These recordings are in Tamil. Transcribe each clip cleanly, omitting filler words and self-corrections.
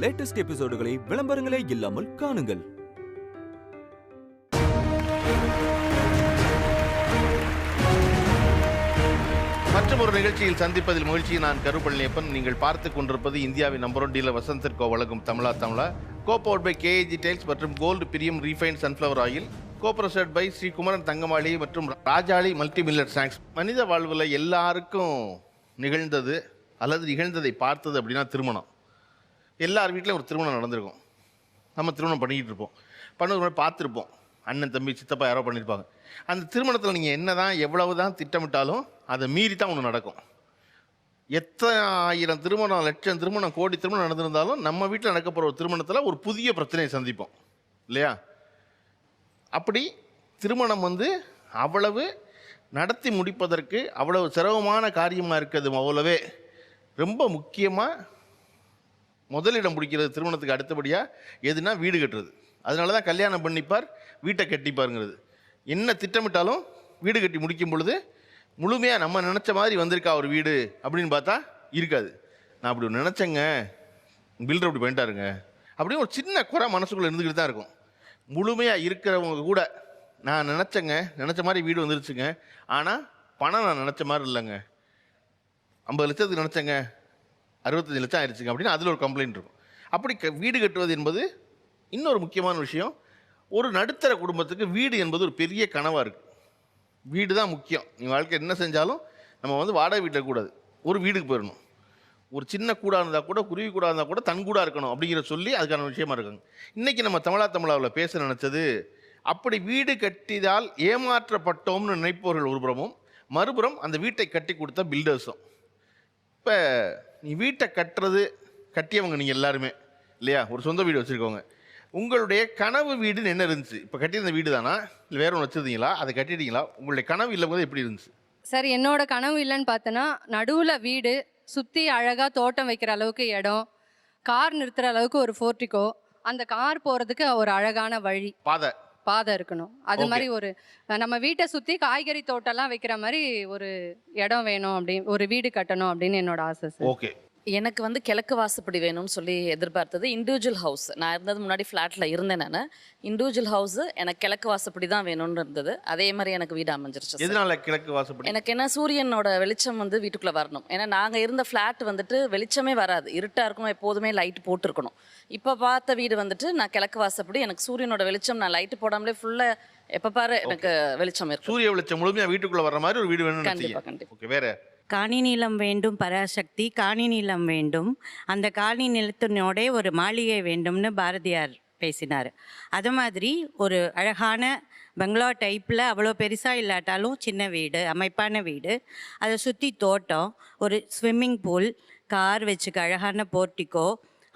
லேட்டஸ்ட் எபிசோடுகளை விளம்பரங்களே இல்லாமல் காணுங்கள். மற்றும் ஒரு நிகழ்ச்சியில் சந்திப்பதில் மகிழ்ச்சி. நான் கருப்பழனியப்பன். நீங்கள் பார்த்து கொண்டிருப்பது இந்தியாவின் நம்பர் 1 டீலர் வசந்த் கோ வழங்கும் Tamizha copowered by KAG tiles மற்றும் gold Priyam refined sunflower oil, copresented by Sri Kumaran Thangamaligai மற்றும் ராஜாளி மல்டி மில்லட் ஸ்நாக்ஸ். மனித வாழ்வில் எல்லாருக்கும் நிகழ்ந்தது அல்லது நிகழ்ந்ததை பார்த்தது அப்படின்னா திருமணம். எல்லார் வீட்டிலும் ஒரு திருமணம் நடந்திருக்கும். நம்ம திருமணம் பண்ணிக்கிட்டு இருப்போம், பண்ணுறது பார்த்துருப்போம். அண்ணன் தம்பி சித்தப்பா யாரோ பண்ணியிருப்பாங்க. அந்த திருமணத்தில் நீங்கள் என்ன தான் எவ்வளவு தான் திட்டமிட்டாலும் அதை மீறி தான் ஒன்று நடக்கும். எத்தனை ஆயிரம் திருமணம், லட்சம் திருமணம், கோடி திருமணம் நடந்திருந்தாலும் நம்ம வீட்டில் நடக்க போகிற ஒரு திருமணத்தில் ஒரு புதிய பிரச்சனையை சந்திப்போம் இல்லையா? அப்படி திருமணம் அவ்வளவு நடத்தி முடிப்பதற்கு அவ்வளவு சிரமமான காரியமாக இருக்குது. அவ்வளவே ரொம்ப முக்கியமாக முதலிடம் பிடிக்கிறது திருமணத்துக்கு அடுத்தபடியாக எதுனா வீடு கட்டுறது. அதனால தான் கல்யாணம் பண்ணிப்பார், வீட்டை கட்டிப்பாருங்கிறது. என்ன திட்டமிட்டாலும் வீடு கட்டி முடிக்கும் பொழுது முழுமையாக நம்ம நினச்ச மாதிரி வந்திருக்கா ஒரு வீடு அப்படின்னு பார்த்தா இருக்காது. நான் அப்படி ஒன்று நினச்சேங்க, பில்டர் அப்படி பண்ணிட்டாருங்க அப்படின்னு ஒரு சின்ன குறை மனசுக்குள்ளே இருந்துக்கிட்டு தான் இருக்கும். முழுமையாக இருக்கிறவங்க கூட நான் நினச்ச மாதிரி வீடு வந்துருச்சுங்க, ஆனால் பணம் நான் நினச்ச மாதிரி இல்லைங்க, 50 லட்சத்துக்கு நினச்சேங்க 65 லட்சம் ஆயிடுச்சுங்க அப்படின்னு அதில் ஒரு கம்ப்ளைண்ட் இருக்கும். அப்படி வீடு கட்டுவது என்பது இன்னொரு முக்கியமான விஷயம். ஒரு நடுத்தர குடும்பத்துக்கு வீடு என்பது ஒரு பெரிய கனவாக இருக்குது. வீடு தான் முக்கியம். நீ வாழ்க்கை என்ன செஞ்சாலும் நம்ம வாடகை வீட்டில் கூடாது, ஒரு வீடுக்கு போயிடணும். ஒரு சின்ன கூடாக இருந்தால் கூட, குருவி கூடாக இருந்தால் கூட தன் கூடாக இருக்கணும் அப்படிங்கிற சொல்லி அதுக்கான விஷயமா இருக்காங்க. இன்றைக்கி நம்ம தமிழாவில் பேச நினச்சது, அப்படி வீடு கட்டிதால் ஏமாற்றப்பட்டோம்னு நினைப்பவர்கள் ஒரு புறமும், மறுபுறம் அந்த வீட்டை கட்டி கொடுத்த பில்டர்ஸும். இப்போ நீ வீட்டை கட்டியவங்க நீங்கள் எல்லாருமே இல்லையா? ஒரு சொந்த வீடு வச்சுருக்கவங்க. உங்களுடைய கனவு வீடுன்னு என்ன இருந்துச்சு? இப்போ கட்டியிருந்த வீடு தானா, இல்லை வேற ஒன்று வச்சுருந்தீங்களா, அதை கட்டிட்டீங்களா? உங்களுடைய கனவு இல்லை போது எப்படி இருந்துச்சு? சார், என்னோட கனவு இல்லைன்னு பார்த்தோன்னா, நடுவில் வீடு, சுற்றி அழகாக தோட்டம் வைக்கிற அளவுக்கு இடம், கார் நிறுத்துகிற அளவுக்கு ஒரு போர்ட்டிகோ, அந்த கார் போகிறதுக்கு ஒரு அழகான வழி, பாதை இருக்கணும். அது மாதிரி ஒரு நம்ம வீட்டை சுற்றி காய்கறி தோட்டம்லாம் வைக்கிற மாதிரி ஒரு இடம் வேணும், அப்படி ஒரு வீடு கட்டணும் அப்படின்னு என்னோட ஆசை சார். ஓகே. எனக்கு கிழக்கு வாசப்படி வேணும்னு சொல்லி எதிர்பார்த்தது இண்டிவிஜுவல் ஹவுஸ். நான் இருந்தது முன்னாடி ஃப்ளாட்டில் இருந்தேன். நான் இண்டிவிஜுவல் ஹவுஸ், எனக்கு கிழக்கு வாசப்படி தான் வேணும்னு இருந்தது. அதே மாதிரி எனக்கு வீடு அமைஞ்சிருச்சு. எதனால கிழக்கு வாசப்படி? எனக்கு என்ன, சூரியனோட வெளிச்சம் வீட்டுக்குள்ளே வரணும். ஏன்னா நாங்கள் இருந்த ஃப்ளாட் வெளிச்சமே வராது, இருட்டாக இருக்கணும், எப்போதுமே லைட் போட்டிருக்கணும். இப்போ பார்த்த வீடு நான் கிழக்கு வாசப்படி, எனக்கு சூரியனோட வெளிச்சம், நான் லைட்டு போடாமலே ஃபுல்லாக எப்போ பாரு எனக்கு வெளிச்சம் இருக்கு. சூரிய வெளிச்சம் முழுமையாக வீட்டுக்குள்ளே வர மாதிரி ஒரு வீடு வேணும். கண்டிப்பாக கண்டிப்பாக. ஓகே. வேற? காணி நிலம் வேண்டும் பராசக்தி, காணி நிலம் வேண்டும், அந்த காணி நிலத்தினோட ஒரு மாளிகை வேண்டும்னு பாரதியார் பேசினார். அது மாதிரி ஒரு அழகான பங்களா டைப்பில், அவ்வளோ பெருசாக இல்லாட்டாலும் சின்ன வீடு, அமைப்பான வீடு, அதை சுற்றி தோட்டம், ஒரு ஸ்விம்மிங் பூல், கார் வச்சுக்க அழகான போர்ட்டிக்கோ,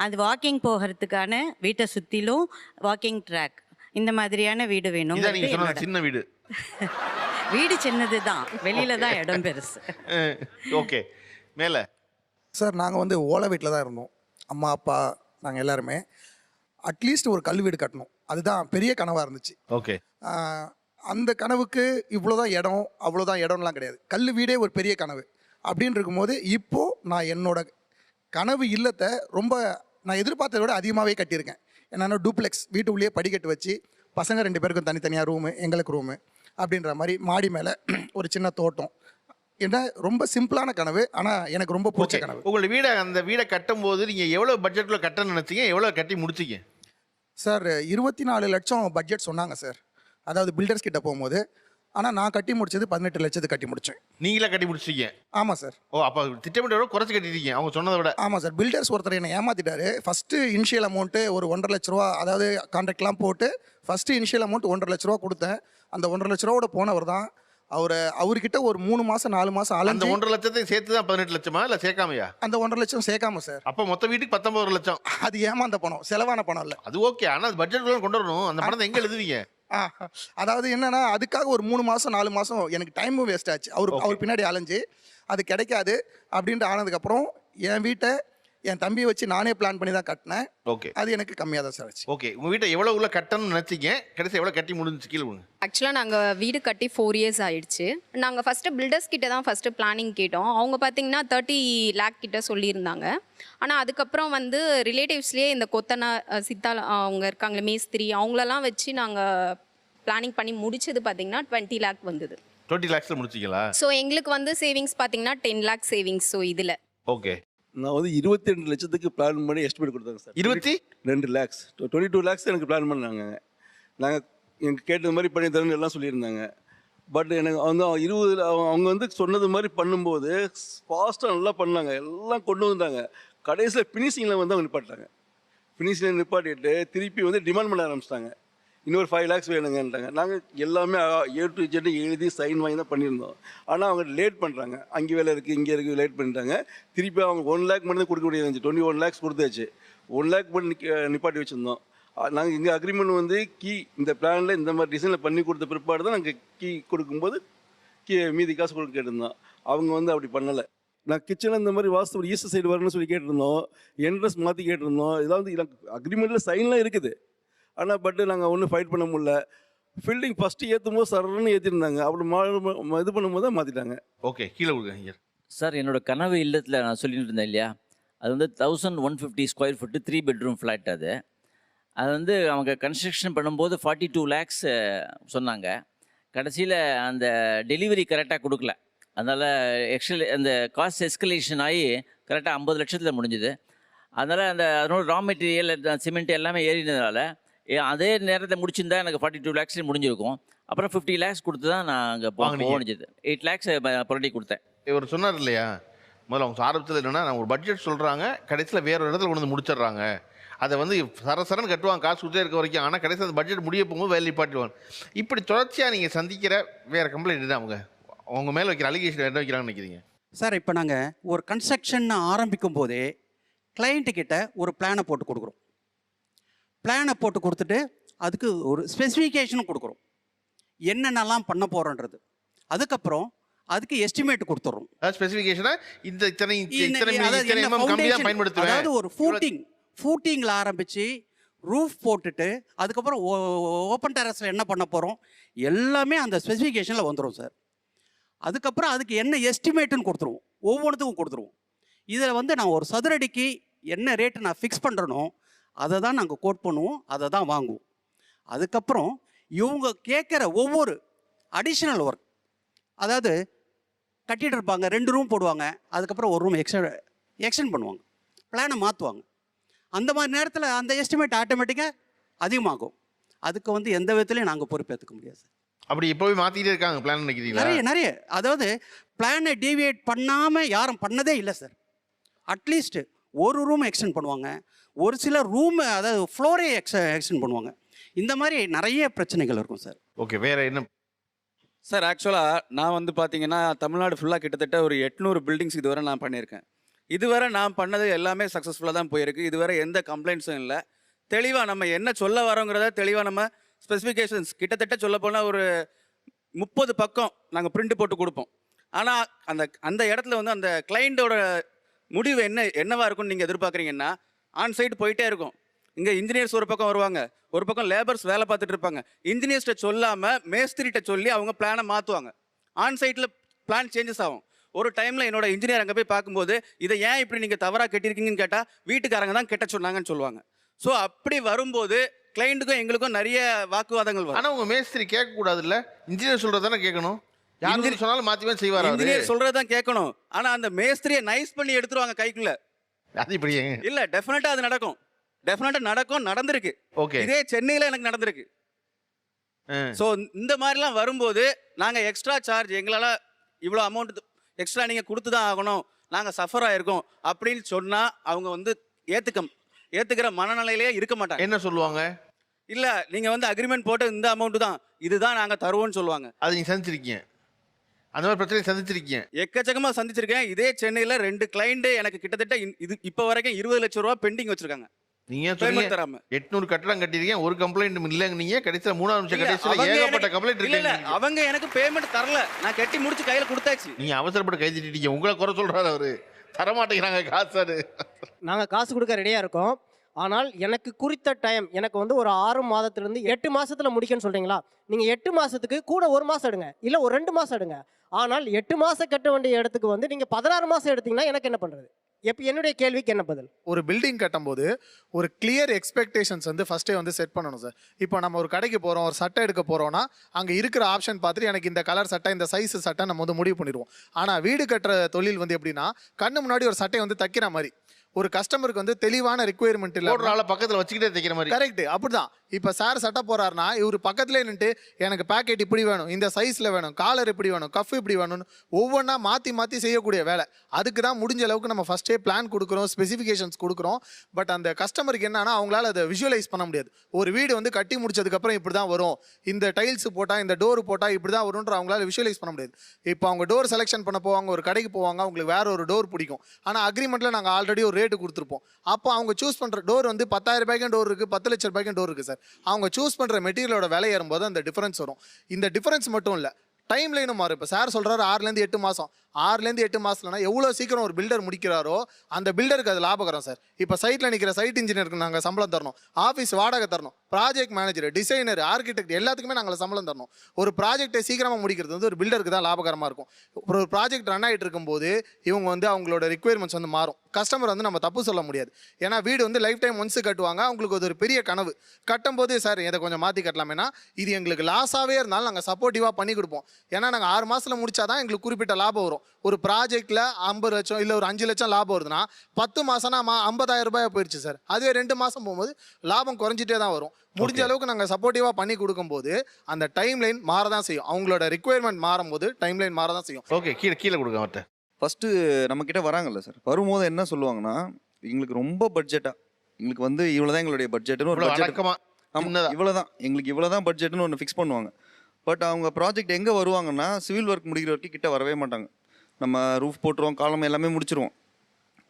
அது வாக்கிங் போகிறதுக்கான வீட்டை சுற்றிலும் வாக்கிங் ட்ராக், இந்த மாதிரியான வீடு வேணும். சின்ன வீடு வீடு சின்னது தான், வெளியில தான் இடம் பெருசு. ஓகே. மேலே சார், நாங்கள் ஓலை வீட்டில் தான் இருந்தோம். அம்மா அப்பா நாங்கள் எல்லாருமே. அட்லீஸ்ட் ஒரு கல் வீடு கட்டணும், அதுதான் பெரிய கனவாக இருந்துச்சு. ஓகே. அந்த கனவுக்கு இவ்வளோதான் இடம், அவ்வளோதான் இடம்லாம் கிடையாது. கல் வீடே ஒரு பெரிய கனவு அப்படின்னு இருக்கும்போது, இப்போது நான் என்னோட கனவு இல்லத்தை ரொம்ப நான் எதிர்பார்த்ததை விட அதிகமாகவே கட்டியிருக்கேன். என்னென்னா டூப்ளெக்ஸ், வீட்டுக்குள்ளேயே படிக்கட்டு வச்சு, பசங்க 2 பேருக்கும் தனித்தனியாக ரூமு, எங்களுக்கு ரூமு அப்படின்ற மாதிரி, மாடி மேலே ஒரு சின்ன தோட்டம். என்ன ரொம்ப சிம்பிளான கனவு, ஆனால் எனக்கு ரொம்ப பிடிச்ச கனவு. உங்களோட அந்த வீடை கட்டும் போது நீங்கள் எவ்வளோ பட்ஜெட்டில் கட்ட நினச்சிங்க, எவ்வளோ கட்டி முடிச்சிங்க? சார், 24 லட்சம் பட்ஜெட் சொன்னாங்க சார், அதாவது பில்டர்ஸ் கிட்ட போகும்போது. ஆனால் நான் கட்டி முடிச்சது 18 லட்சத்துக்கு கட்டி முடித்தேன். நீங்களே கட்டி முடிச்சிங்க? ஆமாம் சார். ஓ, அப்போ திட்டமிட்ட குறைச்சி கட்டிட்டீங்க அவங்க சொன்னதை விட? ஆமாம் சார். பில்டர்ஸ் ஒருத்தர் என்னை ஏமாற்றிட்டாரு. ஃபஸ்ட்டு இனிஷியல் அமௌண்ட்டு ஒரு 1.5 லட்ச ரூபா, அதாவது கான்ட்ராக்ட்லாம் போட்டு ஃபஸ்ட்டு இனிஷியல் அமௌண்ட் 1.5 லட்ச ரூபா கொடுத்தேன். அந்த 1.5 லட்ச ரூபாவோட போனவர் தான் அவர்கிட்ட ஒரு 3 மாதம் 4 மாதம் அலைஞ்சு. அந்த 1.5 லட்சத்தையும் சேர்த்து தான் 18 லட்சமா இல்லை சேர்க்காமையா? அந்த 1.5 லட்சம் சேர்க்காம சார். அப்போ மொத்த வீட்டுக்கு 19 லட்சம். அது ஏமாந்த பணம், செலவான பணம் இல்லை. அது ஓகே, ஆனால் அது பட்ஜெட் கொண்டு வரணும். அந்த பணத்தை எங்கே எழுதுவீங்க? அதாவது என்னன்னா, அதுக்காக ஒரு 3 மாதம் 4 மாதம் எனக்கு டைமும் வேஸ்ட் ஆச்சு. அவர் பின்னாடி அலைஞ்சு அது கிடைக்காது அப்படின்ட்டு ஆனதுக்கப்புறம் என் வீட்டை என் தம்பியை வச்சு நானே பிளான் பண்ணி தான் கட்டினேன். ஓகே அது எனக்கு கம்மியாக தான் சார் ஆச்சு. ஓகே, உங்க வீட்டை எவ்வளவு உள்ள கட்டணும்னு நினைச்சீங்க, கடைசி எவ்வளவு கட்டி முடிஞ்சுச்சு கீழே விடுங்க. ஆக்சுவலாக நாங்கள் வீடு கட்டி 4 இயர்ஸ் ஆயிடுச்சு. நாங்கள் ஃபஸ்ட்டு பில்டர்ஸ் கிட்ட தான் ஃபஸ்ட்டு பிளானிங் கேட்டோம். அவங்க பார்த்தீங்கன்னா 30 லேக் கிட்ட சொல்லியிருந்தாங்க. ஆனால் அதுக்கப்புறம் வந்து ரிலேட்டிவ்ஸ்லேயே இந்த கொத்தனா சித்தால் அவங்க இருக்காங்களே மேஸ்திரி அவங்களெல்லாம் வச்சு நாங்கள் பிளானிங் பண்ணி முடிச்சது பார்த்தீங்கன்னா 20 லேக் வந்தது. 20 lakhsல முடிச்சிங்களா? ஸோ எங்களுக்கு வந்து சேவிங்ஸ் பார்த்தீங்கன்னா 10 லேக் சேவிங்ஸ். ஸோ இதில் ஓகே, நான் வந்து 22 லட்சத்துக்கு பிளான் பண்ணி எஸ்டிமேட் கொடுத்தாங்க சார். 22 lakhs 22 lakhs எனக்கு பிளான் பண்ணாங்க. நாங்கள் எனக்கு கேட்டது மாதிரி பண்ணி தரேன்னு எல்லாம் சொல்லியிருந்தாங்க. பட் எனக்கு வந்து 20 அவங்க வந்து சொன்னது மாதிரி பண்ணும்போது ஃபாஸ்ட்டாக நல்லா பண்ணாங்க, எல்லாம் கொண்டு வந்தாங்க. கடைசியில் ஃபினிஷிங்கில் வந்து அவங்க நிப்பாட்டாங்க. ஃபினிஷிங்கில் நிப்பாட்டிட்டு திருப்பி வந்து டிமாண்ட் பண்ண ஆரம்பிச்சிட்டாங்க. இன்னொரு 5 lakhs வேணுங்கன்ட்டாங்க. நாங்கள் எல்லாமே A to Z எழுதி சைன் வாங்கி தான் பண்ணியிருந்தோம். ஆனால் அவங்க லேட் பண்ணுறாங்க, அங்கே வேலை இருக்குது இங்கே இருக்குது லேட் பண்ணிட்டாங்க. திருப்பி அவங்க 1 lakh மட்டும் தான் கொடுக்க முடியாது. 21 lakhs கொடுத்தாச்சு. 1 lakh மட்டும் நிப்பாட்டி வச்சுருந்தோம். நாங்கள் எங்கள் அக்ரிமெண்ட் வந்து கீ இந்த பிளானில் இந்த மாதிரி டிசைனில் பண்ணி கொடுத்த பிற்பாடு தான் நாங்கள் கீ கொடுக்கும்போது மீதி காசு கொடுக்க கேட்டிருந்தோம். அவங்க வந்து அப்படி பண்ணலை. நான் கிச்சனில் இந்த மாதிரி வாஸ்து ஈஸ்ட் சைடு வரணும்னு சொல்லி கேட்டிருந்தோம். என்ட்ரன்ஸ் மாற்றி கேட்டிருந்தோம். இதாவது அக்ரிமெண்ட்டில் சைன்லாம் இருக்குது. ஆனால் பட்டு நாங்கள் ஒன்றும் ஃபைட் பண்ண முடியல. ஃபீல்டிங் ஃபஸ்ட்டு ஏற்றும் போது சரன்னு ஏற்றிருந்தாங்க. அப்படி இது பண்ணும்போது தான் மாற்றிட்டாங்க. ஓகே, கீழே விடுங்க. சார் என்னோடய கனவு இல்லத்தில் நான் சொல்லிட்டு இருந்தேன் இல்லையா, அது வந்து 1150 ஸ்கொயர் ஃபுட்டு 3 bedroom ஃப்ளாட். அது வந்து அவங்க கன்ஸ்ட்ரக்ஷன் பண்ணும்போது 42 lakhs சொன்னாங்க. கடைசியில் அந்த டெலிவரி கரெக்டாக கொடுக்கல. அதனால் அந்த காஸ்ட் எஸ்கலேஷன் ஆகி கரெக்டாக 50 லட்சத்தில் முடிஞ்சுது. அதனால் அதனோட ரா மெட்டீரியல் சிமெண்ட் எல்லாமே ஏறினதுனால அதே நேரத்தில் முடிச்சிருந்தா எனக்கு 42 lakhs முடிஞ்சிருக்கும். அப்புறம் 50 lakhs கொடுத்து தான் நான் அங்கே போனிச்சது. 8 lakhs புரட்டி கொடுத்தேன். இவர் சொன்னார் இல்லையா, முதல்ல அவங்க ஆரம்பத்தில் என்னென்னா நான் ஒரு பட்ஜெட் சொல்கிறாங்க, கடைசியில் வேறு ஒரு இடத்துல கொண்டு வந்து முடிச்சிடுறாங்க. அதை வந்து சரசரன்னு கட்டுவாங்க காசு கொடுத்தே இருக்க வரைக்கும். ஆனால் கடைசியில் அந்த பட்ஜெட் முடிய போகும்போது வேலை நிப்பாட்டிடுவாங்க. இப்படி தொடர்ச்சியாக நீங்கள் சந்திக்கிற வேறு கம்ப்ளைண்ட் தான் அவங்க மேலே வைக்கிற அலிகேஷன் என்ன வைக்கிறாங்கன்னு நினைக்கிறீங்க சார்? இப்போ நாங்கள் ஒரு கன்ஸ்ட்ரக்ஷன் ஆரம்பிக்கும் போதே கிளைண்ட்டுக்கிட்ட ஒரு பிளானை போட்டு கொடுக்குறோம். பிளானை போட்டு கொடுத்துட்டு அதுக்கு ஒரு ஸ்பெசிஃபிகேஷனும் கொடுக்குறோம், என்னென்னலாம் பண்ண போகிறோன்றது. அதுக்கப்புறம் அதுக்கு எஸ்டிமேட் கொடுத்துட்றோம். ஸ்பெசிஃபிகேஷனாக பயன்படுத்துவேன். அதாவது ஒரு ஃபூட்டிங்கில் ஆரம்பித்து ரூஃப் போட்டுட்டு அதுக்கப்புறம் ஓப்பன் டெரஸில் என்ன பண்ண போகிறோம் எல்லாமே அந்த ஸ்பெசிஃபிகேஷனில் வந்துடும் சார். அதுக்கப்புறம் அதுக்கு என்ன எஸ்டிமேட்டுன்னு கொடுத்துருவோம், ஒவ்வொன்றுத்துக்கும் கொடுத்துருவோம். இதில் வந்து நான் ஒரு சதுரடிக்கு என்ன ரேட்டு நான் ஃபிக்ஸ் பண்ணுறனோ அதை தான் நாங்கள் கோட் பண்ணுவோம், அதை தான் வாங்குவோம். அதுக்கப்புறம் இவங்க கேட்குற ஒவ்வொரு அடிஷ்னல் ஒர்க், அதாவது கட்டிகிட்டு இருப்பாங்க 2 ரூம் போடுவாங்க, அதுக்கப்புறம் ஒரு ரூம் எக்ஸ்டெண்ட் பண்ணுவாங்க, பிளானை மாற்றுவாங்க. அந்த மாதிரி நேரத்தில் அந்த எஸ்டிமேட் ஆட்டோமேட்டிக்காக அதிகமாகும். அதுக்கு வந்து எந்த விதத்துலையும் நாங்கள் பொறுப்பேற்றுக்க முடியாது சார். அப்படி எப்போவே மாற்றிக்கிட்டே இருக்காங்க பிளான் நினைக்கிறீங்களா? நிறைய அதாவது பிளானை டீவியேட் பண்ணாமல் யாரும் பண்ணதே இல்லை சார். அட்லீஸ்ட்டு ஒரு ரூம் எக்ஸ்டெண்ட் பண்ணுவாங்க, ஒரு சில ரூம் அதாவது ஃப்ளோரே எக்ஸ்டெண்ட் பண்ணுவாங்க. இந்த மாதிரி நிறைய பிரச்சனைகள் இருக்கும் சார். ஓகே, வேறு என்ன சார்? ஆக்சுவலாக நான் வந்து பார்த்தீங்கன்னா தமிழ்நாடு ஃபுல்லாக கிட்டத்தட்ட ஒரு 800 பில்டிங்ஸ் இதுவரை நான் பண்ணியிருக்கேன். இதுவரை நான் பண்ணது எல்லாமே சக்ஸஸ்ஃபுல்லாக தான் போயிருக்கு. இதுவரை எந்த கம்ப்ளைண்ட்ஸும் இல்லை. தெளிவாக நம்ம என்ன சொல்ல வரோங்கிறத தெளிவாக நம்ம ஸ்பெசிஃபிகேஷன்ஸ் கிட்டத்தட்ட சொல்ல போனால் ஒரு 30 பக்கம் நாங்கள் பிரிண்ட் போட்டு கொடுப்போம். ஆனால் அந்த இடத்துல வந்து அந்த கிளைண்ட்டோட முடிவு என்னவா இருக்கும்னு நீங்கள் எதிர்பார்க்குறீங்கன்னா, ஆன் சைட் போயிட்டே இருக்கும். இங்கே இன்ஜினியர்ஸ் ஒரு பக்கம் வருவாங்க, ஒரு பக்கம் லேபர்ஸ் வேலை பார்த்துட்டு இருப்பாங்க. இன்ஜினியர்ஸ்கிட்ட சொல்லாமல் மேஸ்திரிகிட்ட சொல்லி அவங்க பிளானை மாற்றுவாங்க. ஆன் சைட்டில் பிளான் சேஞ்சஸ் ஆகும். ஒரு டைமில் என்னோட இன்ஜினியர் அங்கே போய் பார்க்கும்போது இதை ஏன் இப்படி நீங்கள் தவறாக கட்டியிருக்கீங்கன்னு கேட்டால் வீட்டுக்காரங்க தான் கெட்ட சொன்னாங்கன்னு சொல்லுவாங்க. ஸோ அப்படி வரும்போது கிளைண்ட்டுக்கும் எங்களுக்கும் நிறைய வாக்குவாதங்கள் வரும். ஆனால் உங்கள் மேஸ்திரி கேட்கக்கூடாது இல்லை, இன்ஜினியர் சொல்கிறதானே கேட்கணும். யாரு சொன்னாலும் மாற்றிவே செய்வார். இன்ஜினியர் சொல்கிறதான் கேட்கணும். ஆனால் அந்த மேஸ்திரியை நைஸ் பண்ணி எடுத்துருவாங்க கைக்குள்ள. அது இப்படி இல்லை, டெஃபினட்டாக அது நடக்கும். டெஃபினட்டாக நடக்கும், நடந்திருக்கு. ஓகே, இதே சென்னையில் எனக்கு நடந்திருக்கு. ஸோ இந்த மாதிரிலாம் வரும்போது நாங்கள் எக்ஸ்ட்ரா சார்ஜ் எங்களால் இவ்வளோ அமௌண்ட் எக்ஸ்ட்ரா நீங்கள் கொடுத்து தான் ஆகணும், நாங்கள் சஃபர் ஆகிருக்கோம் அப்படின்னு சொன்னால் அவங்க வந்து ஏற்றுக்கிற மனநிலையிலே இருக்க மாட்டாங்க. என்ன சொல்லுவாங்க? இல்லை, நீங்கள் வந்து அக்ரிமெண்ட் போட்டு இந்த அமௌண்ட்டு தான் இதுதான் நாங்கள் தருவோம்னு சொல்லுவாங்க. அது நீங்கள் சந்திச்சிருக்கீங்க? அந்த மாதிரி பிரச்சனை சந்திச்சிருக்கீங்க? எக்கச்சக்கமாக சந்திச்சிருக்கேன். இதே சென்னையில் 2 கிளைண்ட்டு எனக்கு கிட்டத்தட்ட இப்போ வரைக்கும் 20 லட்சம் ரூபா பெண்டிங் வச்சுருக்காங்க. நீங்க சொல்லுங்க, 800 கட்டடம் கட்டிருக்கீங்க, ஒரு கம்ப்ளைண்ட் இல்லைங்க. நீங்க கடைசியில் 3ஆவது நிமிஷம் கடைசியில் ஏகப்பட்ட கம்ப்ளைண்ட் இருக்கு. அவங்க எனக்கு பேமெண்ட் தரல, நான் கட்டி முடிச்சு கையில கொடுத்தாச்சு. நீங்க அவசரப்பட்டு கை தட்டிட்டீங்க, உங்களை குறை சொல்றாரு அவரு. தரமாட்டேங்கிறாங்க காசு. நாங்கள் காசு கொடுக்க ரெடியாக இருக்கோம். ஆனால் எனக்கு குறித்த டைம் எனக்கு வந்து ஒரு 6 மாதத்துலேருந்து 8 மாதத்தில் முடிக்கணும்னு சொல்கிறீங்களா? நீங்கள் 8 மாதத்துக்கு கூட 1 மாதம் எடுங்க, இல்லை ஒரு 2 மாதம் எடுங்க. ஆனால் 8 மாதம் கட்ட வேண்டிய இடத்துக்கு வந்து நீங்கள் 16 மாதம் எடுத்தீங்கன்னா எனக்கு என்ன பண்ணுறது? என்னுடைய கேள்விக்கு என்ன பதில்? ஒரு பில்டிங் கட்டும்போது ஒரு கிளியர் எக்ஸ்பெக்டேஷன்ஸ் வந்து ஃபஸ்ட்டே வந்து செட் பண்ணணும் சார். இப்போ நம்ம ஒரு கடைக்கு போகிறோம், ஒரு சட்டை எடுக்க போகிறோம்னா அங்கே இருக்கிற ஆப்ஷன் பார்த்துட்டு எனக்கு இந்த கலர் சட்டை, இந்த சைஸ் சட்டை நம்ம வந்து முடிவு பண்ணிடுவோம். ஆனால் வீடு கட்டுற தொழில் வந்து எப்படின்னா, கண்ணு முன்னாடி ஒரு சட்டையை வந்து தைக்கிற மாதிரி, ஒரு கஸ்டமருக்கு வந்து தெளிவான ரிக்குயர்மெண்ட் இல்லை, ஒரு ஆளை பக்கத்தில் வச்சுக்கிட்டே தைக்கிற மாதிரி. கரெக்ட். அப்படிதான் இப்போ சார் சட்டை போறாருன்னா இவர் பக்கத்துலேயே நின்றுட்டு எனக்கு பேக்கெட் இப்படி வேணும், இந்த சைஸில் வேணும், காலர் இப்படி வேணும், கஃப் இப்படி வேணும்னு ஒவ்வொன்றா மாற்றி மாற்றி செய்யக்கூடிய வேலை. அதுக்கு தான் முடிஞ்ச அளவுக்கு நம்ம ஃபஸ்ட்டே பிளான் கொடுக்குறோம், ஸ்பெசிஃபிகேஷன்ஸ் கொடுக்குறோம். பட் அந்த கஸ்டமருக்கு என்னன்னா அவங்களால அதை விஷுவலைஸ் பண்ண முடியாது. ஒரு வீடு வந்து கட்டி முடிச்சதுக்கப்புறம் இப்படி தான் வரும், இந்த டைல்ஸ் போட்டால், இந்த டோர் போட்டால் இப்படி தான் வரும்ன்ற அவங்களால விஷுவலைஸ் பண்ண முடியாது. இப்போ அவங்க டோர் செலெக்ஷன் பண்ண போவாங்க, ஒரு கடைக்கு போவாங்க, அவங்களுக்கு வேற ஒரு டோர் பிடிக்கும். ஆனால் அக்ரிமெண்ட்டில் நாங்கள் ஆல்ரெடி ஒரு ரேட்டு கொடுத்துருப்போம். அப்போ அவங்க சூஸ் பண்ணுற டோர் வந்து 10,000 ரூபாய்க்கும் டோர் இருக்குது, 10 லட்ச ரூபாய்க்கும் டோர் இருக்குது சார். அவங்க சூஸ் பண்ணுற மெட்டீரியலோட விலை ஏறும்போது அந்த டிஃபரன்ஸ் வரும். இந்த டிஃபரன்ஸ் மட்டும் இல்லை, டைம் லைனும் மாறும். இப்போ சார் சொல்கிறாரு 6லேருந்து 8 மாதம். 6லேருந்து 8 மாதம்னா எவ்வளோ சீக்கிரம் ஒரு பில்டர் முடிக்கிறாரோ அந்த பில்டருக்கு அது லாபகரம் சார். இப்போ சைட்டில் நிற்கிற சைட் இன்ஜினியருக்கு நாங்கள் சம்பளம் தரணும், ஆஃபீஸ் வாடகை தரணும், ப்ராஜெக்ட் மேனேஜர், டிசைனர், ஆர்கிடெக்ட் எல்லாத்துக்குமே நாங்கள் சம்பளம் தரணும். ஒரு ப்ராஜெக்டை சீக்கிரமாக முடிக்கிறது வந்து ஒரு பில்டருக்கு தான் லாபகரமாக இருக்கும். ஒரு ப்ராஜெக்ட் ரன் ஆகிட்டு இருக்கும்போது இவங்க வந்து அவங்களோட ரிக்குயர்மெண்ட்ஸ் வந்து மாறும். கஸ்டமர் வந்து நம்ம தப்பு சொல்ல முடியாது. ஏன்னா வீடு வந்து லைஃப் டைம் ஒன்ஸ் கட்டுவாங்க, அவங்களுக்கு அது ஒரு பெரிய கனவு. கட்டும்போது சார் இதை கொஞ்சம் மாற்றி கட்டலாமேனா இது எங்களுக்கு லாஸாகவே இருந்தாலும் நாங்கள் சப்போர்ட்டிவாக பண்ணி கொடுப்போம். ஏன்னா நாங்கள் 6 மாதத்தில் முடிச்சாதான் எங்களுக்கு குறிப்பிட்ட லாபம் வரும். ஒரு ப்ராஜெக்டில் 50 லட்சம் இல்லை ஒரு 5 லட்சம் லாபம் வருதுன்னா 10 மாதம்னா 50,000 ரூபாய் போயிடுச்சு சார். அதுவே 2 மாதம் போகும்போது லாபம் குறைஞ்சிட்டே தான் வரும். முடிஞ்ச அளவுக்கு நாங்கள் சப்போர்ட்டிவாக பண்ணி கொடுக்கும்போது அந்த டைம் லைன் மாறதான் செய்யும். அவங்களோட ரிக்குயர்மெண்ட் மாறும்போது டைம் லைன் மாறதான் செய்யும். ஓகே, கீழே கீழே கொடுங்க அவர்கிட்ட. ஃபஸ்ட்டு நம்மக்கிட்ட வராங்கல்ல சார், வரும்போது என்ன சொல்லுவாங்கன்னா எங்களுக்கு ரொம்ப பட்ஜெட்டாக, எங்களுக்கு வந்து இவ்வளோ தான் எங்களுடைய பட்ஜெட்டுன்னு ஒரு பட்ஜெட், இவ்வளோ தான் எங்களுக்கு இவ்வளோ தான் பட்ஜெட்டுன்னு ஒன்று ஃபிக்ஸ் பண்ணுவாங்க. பட் அவங்க ப்ராஜெக்ட் எங்கே வருவாங்கன்னா சிவில் ஒர்க் முடிக்கிற வரைக்கும் கிட்ட வரவே மாட்டாங்க. நம்ம ரூஃப் போட்டுருவோம், காலம் எல்லாமே முடிச்சிருவோம்.